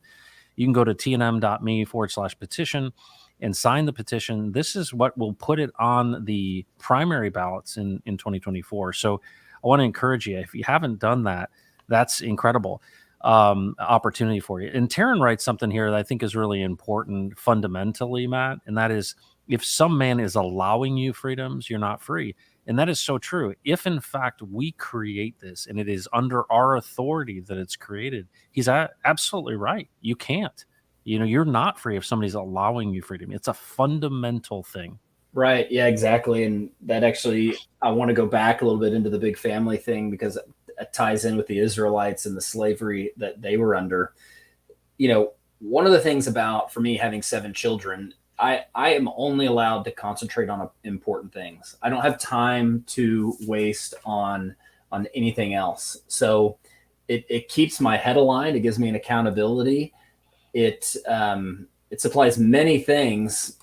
You can go to tnm.me/petition and sign the petition. This is what will put it on the primary ballots in 2024. So I want to encourage you, if you haven't done that, that's incredible opportunity for you. And Taryn writes something here that I think is really important fundamentally, Matt, and that is, if some man is allowing you freedoms, you're not free. And that is so true. If in fact we create this and it is under our authority that it's created, he's absolutely right. You can't. You're not free if somebody's allowing you freedom. It's a fundamental thing. Right. Yeah, exactly. And that actually, I want to go back a little bit into the big family thing, because it ties in with the Israelites and the slavery that they were under. One of the things about, for me, having 7 children, I am only allowed to concentrate on important things. I don't have time to waste on anything else. So it keeps my head aligned. It gives me an accountability. It supplies many things,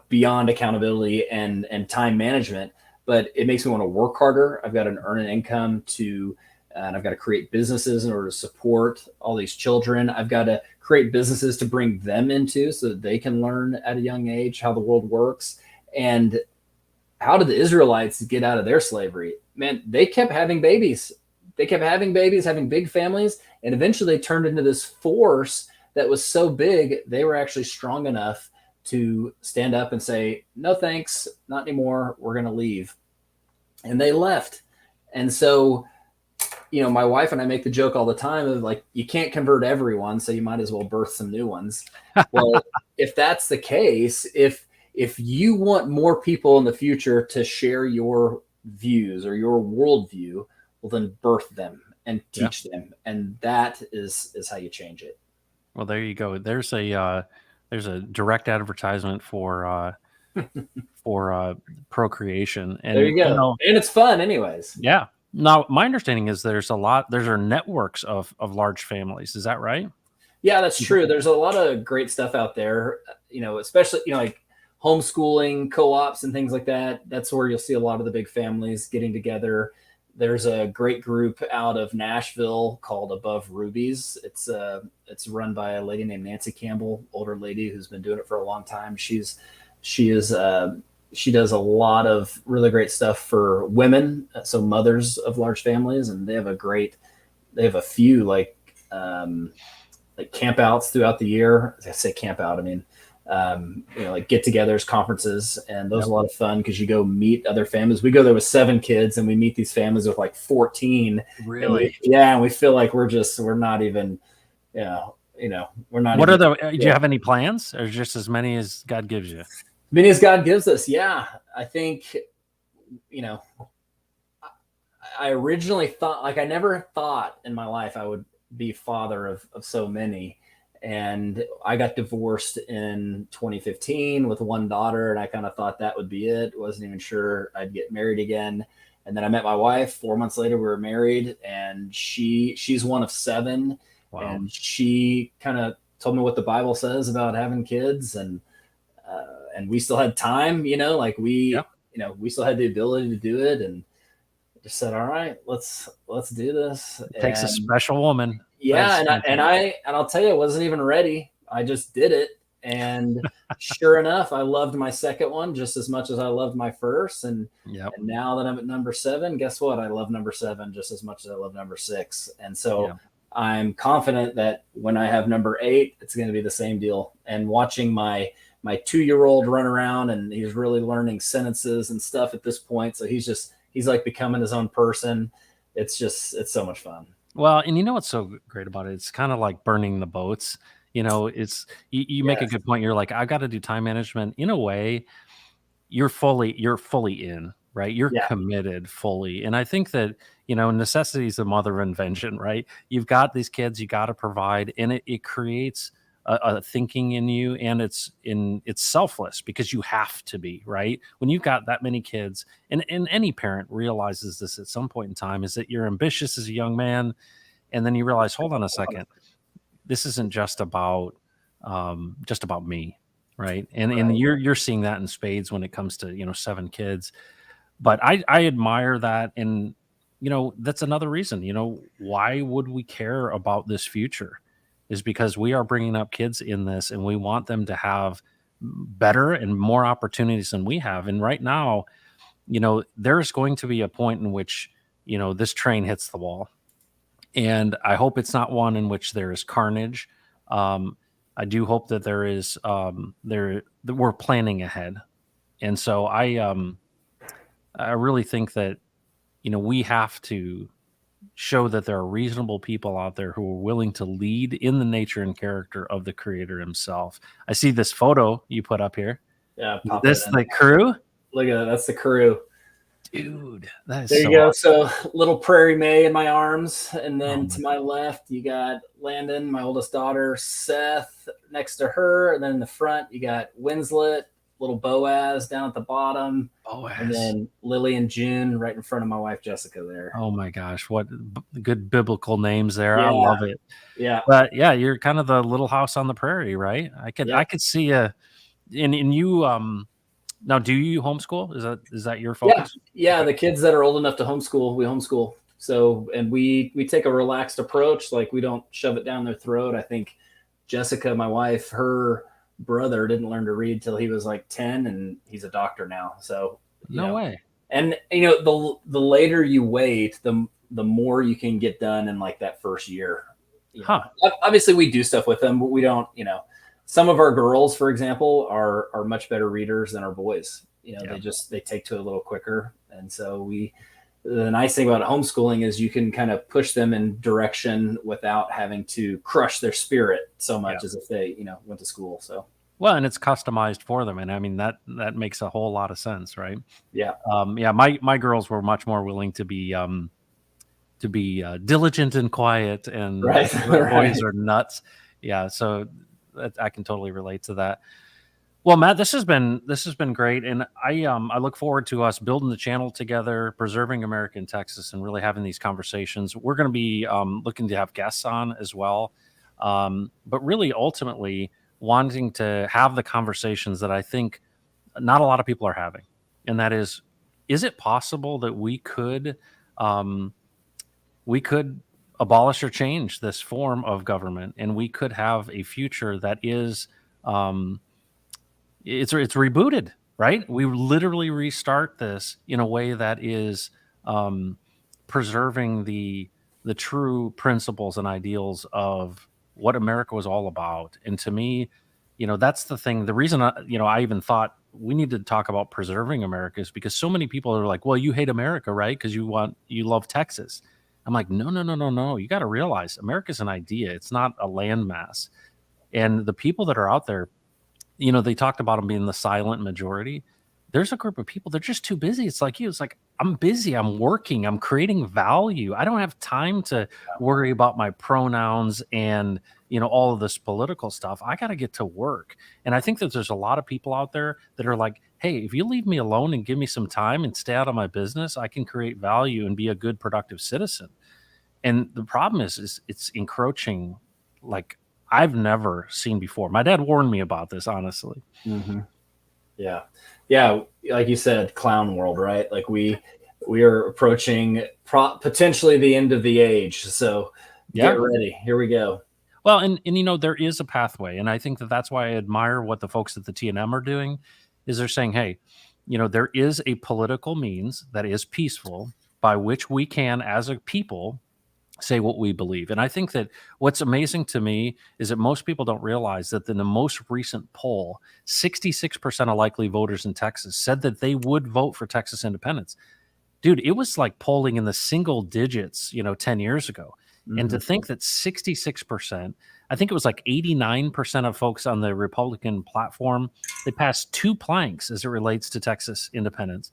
beyond accountability and time management, but it makes me want to work harder. I've got to earn an income and I've got to create businesses in order to support all these children. I've got to create businesses to bring them into so that they can learn at a young age how the world works. And how did the Israelites get out of their slavery? Man, they kept having babies. They kept having babies, having big families, and eventually they turned into this force that was so big, they were actually strong enough to stand up and say, no, thanks, not anymore. We're going to leave. And they left. And so, my wife and I make the joke all the time of like, you can't convert everyone, so you might as well birth some new ones. Well, if that's the case, if you want more people in the future to share your views or your worldview, well, then birth them and teach them. And that is how you change it. Well, there you go. There's a direct advertisement for procreation. And there you go. And it's fun anyways. Yeah. Now, my understanding is there's networks of large families. Is that right? Yeah, that's true. There's a lot of great stuff out there, especially, like homeschooling co-ops and things like that. That's where you'll see a lot of the big families getting together. There's a great group out of Nashville called Above Rubies. It's run by a lady named Nancy Campbell, older lady who's been doing it for a long time. She does a lot of really great stuff for women, so mothers of large families, and they have a few like camp outs throughout the year. I say camp out, I mean, like get-togethers, conferences, and those are a lot of fun because you go meet other families. We go there with 7 kids, and we meet these families with like 14. Really? And we feel like we're not even, we're not. What do you have any plans, or just as many as God gives you? Many as God gives us. Yeah. I think, I originally thought, like, I never thought in my life I would be father of so many. And I got divorced in 2015 with 1 daughter, and I kind of thought that would be it. Wasn't even sure I'd get married again. And then I met my wife. 4 months later, we were married, and she's one of 7. Wow. And she kind of told me what the Bible says about having kids, and we still had time, we still had the ability to do it, and just said, all right, let's do this. It takes a special woman. Yeah. I'll tell you, I wasn't even ready. I just did it. And sure enough, I loved my second one just as much as I loved my first. And now that I'm at number 7, guess what? I love number 7 just as much as I love number 6. And so I'm confident that when I have number 8, it's going to be the same deal. And watching my 2-year-old run around, and he's really learning sentences and stuff at this point. So he's like becoming his own person. It's so much fun. Well, and what's so great about it? It's kind of like burning the boats. It's you make a good point. You're like, I've got to do time management. In a way, you're fully in, right? You're committed fully. And I think that, necessity is the mother of invention, right? You've got these kids, you got to provide, and it creates a thinking in you, and it's selfless because you have to be, right? When you've got that many kids, and any parent realizes this at some point in time, is that you're ambitious as a young man, and then you realize, hold on a second, this isn't just about me, right? And Right. you're seeing that in spades when it comes to 7 kids. But I admire that, and that's another reason. Why would we care about this future? Is because we are bringing up kids in this, and we want them to have better and more opportunities than we have. And right now, there's going to be a point in which this train hits the wall, and I hope it's not one in which there is carnage. I do hope that there is that we're planning ahead, and so I really think that we have to show that there are reasonable people out there who are willing to lead in the nature and character of the creator himself. I see this photo you put up here. Yeah. Is Pop this it in. the crew? Look at that. That's the crew. Dude, that is There so you go. awesome. So little Prairie May in my arms, and Oh then my to my left you got Landon, my oldest daughter, Seth next to her, and then in the front you got Winslet, little Boaz down at the bottom, and Boaz. then Lily and June right in front of my wife Jessica there. Oh my gosh, what good biblical names there. I Yeah, love it. yeah, But yeah, you're kind of the little house on the prairie, right? yeah, I could see a and you now do you homeschool? Is that your yeah, focus? yeah. Okay. The kids that are old enough to homeschool, we homeschool. So, and we take a relaxed approach. Like we don't shove it down their throat. I think Jessica, my wife, her brother didn't learn to read till he was like 10, and he's a doctor now. So, No way. and the later you wait, the more you can get done in like that first year. Huh. Obviously, we do stuff with them, but we don't. Some of our girls, for example, are much better readers than our boys. Yeah. They take to it a little quicker, and so the nice thing about homeschooling is you can kind of push them in direction without having to crush their spirit so much Yeah. as if they went to school. So Well, and it's customized for them, and I mean that makes a whole lot of sense, right? yeah, Yeah, my girls were much more willing to be diligent and quiet, and right, the right. boys are nuts. Yeah, so I can totally relate to that. Well, Matt, this has been great, and I look forward to us building the channel together, preserving America in Texas, and really having these conversations. We're going to be looking to have guests on as well, but really ultimately wanting to have the conversations that I think not a lot of people are having, and that is it possible that um, we could abolish or change this form of government, and we could have a future that is um, it's rebooted, right? We literally restart this in a way that is um, preserving the true principles and ideals of what America was all about. And to me, that's the thing. The reason I even thought we need to talk about preserving America is because so many people are like, "Well, you hate America, right? Because you love Texas." I'm like, no, no, no, no, no. You got to realize America's an idea. It's not a landmass. And the people that are out there, they talked about them being the silent majority. There's a group of people, they're just too busy. It's like you. It's like, I'm busy. I'm working. I'm creating value. I don't have time to worry about my pronouns and, all of this political stuff. I got to get to work. And I think that there's a lot of people out there that are like, hey, if you leave me alone and give me some time and stay out of my business, I can create value and be a good, productive citizen. And the problem is it's encroaching like I've never seen before. My dad warned me about this, honestly. Mm-hmm. Yeah. Like you said, clown world, right? Like we are approaching potentially the end of the age. So get ready. Here we go. Well, and there is a pathway, and I think that that's why I admire what the folks at the TNM are doing. Is they're saying, hey, there is a political means that is peaceful by which we can, as a people, say what we believe. And I think that what's amazing to me is that most people don't realize that in the most recent poll, 66% of likely voters in Texas said that they would vote for Texas independence. Dude, it was like polling in the single digits, 10 years ago. Mm-hmm. And to think that 66%, I think it was like 89% of folks on the Republican platform, they passed 2 planks as it relates to Texas independence.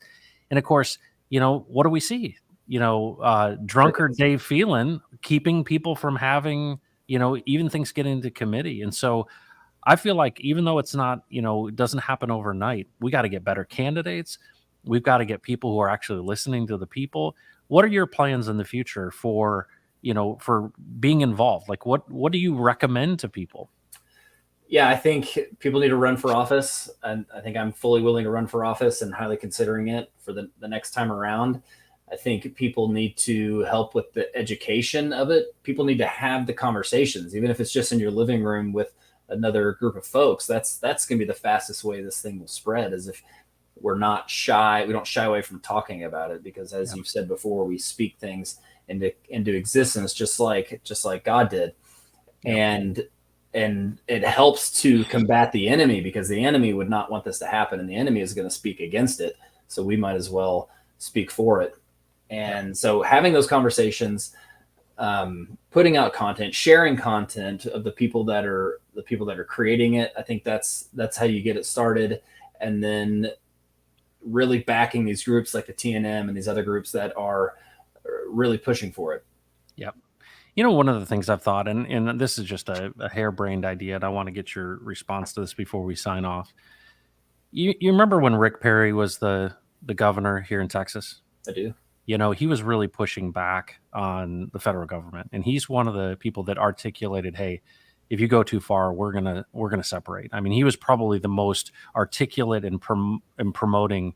And of course, what do we see? Drunkard Dave Phelan keeping people from having, even things getting into committee. And so I feel like even though it's not, it doesn't happen overnight, we got to get better candidates. We've got to get people who are actually listening to the people. What are your plans in the future for, for being involved? Like, what do you recommend to people? Yeah, I think people need to run for office, and I think I'm fully willing to run for office and highly considering it for the next time around. I think people need to help with the education of it. People need to have the conversations, even if it's just in your living room with another group of folks. That's going to be the fastest way this thing will spread, is if we're not shy. We don't shy away from talking about it, because as you've said before, we speak things into existence, just like God did. And it helps to combat the enemy, because the enemy would not want this to happen, and the enemy is going to speak against it. So we might as well speak for it. And so having those conversations, putting out content, sharing content of the people that are creating it, I think that's how you get it started. And then really backing these groups like the TNM and these other groups that are really pushing for it. Yep. One of the things I've thought, and this is just a harebrained idea, and I want to get your response to this before we sign off. You remember when Rick Perry was the governor here in Texas? I do. He was really pushing back on the federal government, and he's one of the people that articulated, "Hey, if you go too far, we're gonna separate." I mean, he was probably the most articulate in promoting,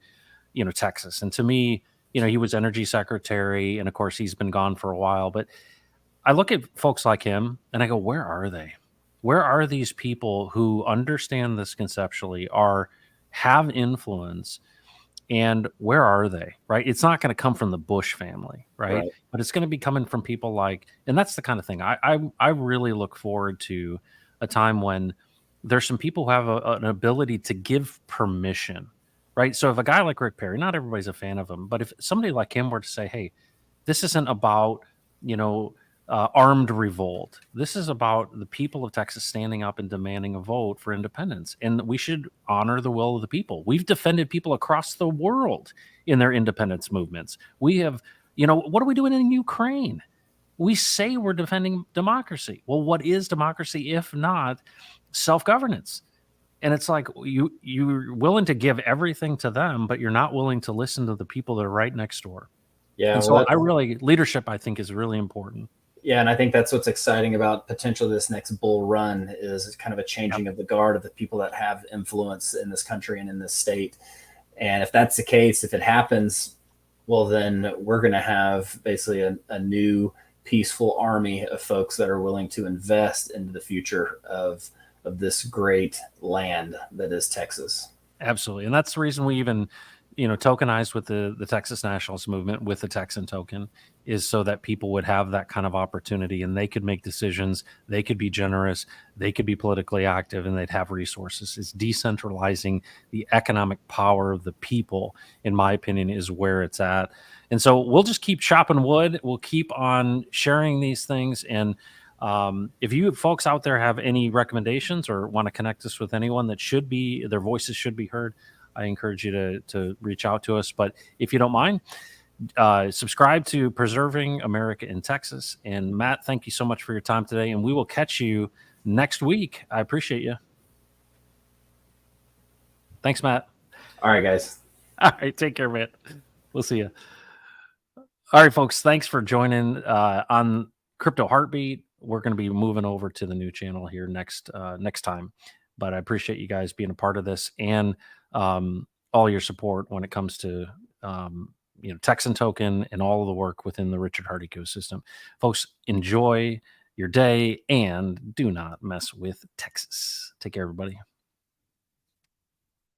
Texas. And to me, he was energy secretary, and of course, he's been gone for a while. But I look at folks like him, and I go, "Where are they? Where are these people who understand this conceptually, have influence?" And where are they? Right? It's not going to come from the Bush family, right? Right. But it's going to be coming from people like, and that's the kind of thing I really look forward to, a time when there's some people who have an ability to give permission, right? So if a guy like Rick Perry, not everybody's a fan of him, but if somebody like him were to say, "Hey, this isn't about, armed revolt. This is about the people of Texas standing up and demanding a vote for independence. And we should honor the will of the people. We've defended people across the world in their independence movements. We have, what are we doing in Ukraine? We say we're defending democracy. Well, what is democracy if not self-governance?" And it's like, you're willing to give everything to them, but you're not willing to listen to the people that are right next door. Yeah. And so leadership, I think, is really important. Yeah, and I think that's what's exciting about potentially this next bull run, is kind of a changing of the guard of the people that have influence in this country and in this state. And if that's the case, if it happens, well, then we're going to have basically a new peaceful army of folks that are willing to invest into the future of this great land that is Texas. Absolutely. And that's the reason we even, tokenized with the Texas nationalist movement with the Texan token, is so that people would have that kind of opportunity, and they could make decisions. They could be generous. They could be politically active, and they'd have resources. It's decentralizing the economic power of the people, in my opinion, is where it's at. And so we'll just keep chopping wood. We'll keep on sharing these things. And if you folks out there have any recommendations or want to connect us with anyone that their voices should be heard, I encourage you to reach out to us. But if you don't mind, subscribe to Preserving America in Texas. And Matt, thank you so much for your time today. And we will catch you next week. I appreciate you. Thanks, Matt. All right, guys. All right. Take care, man. We'll see you. All right, folks. Thanks for joining on Crypto Heartbeat. We're going to be moving over to the new channel here next time. But I appreciate you guys being a part of this, and all your support when it comes to Texan Token and all of the work within the Richard Heart ecosystem. Folks, enjoy your day, and do not mess with Texas. Take care, everybody.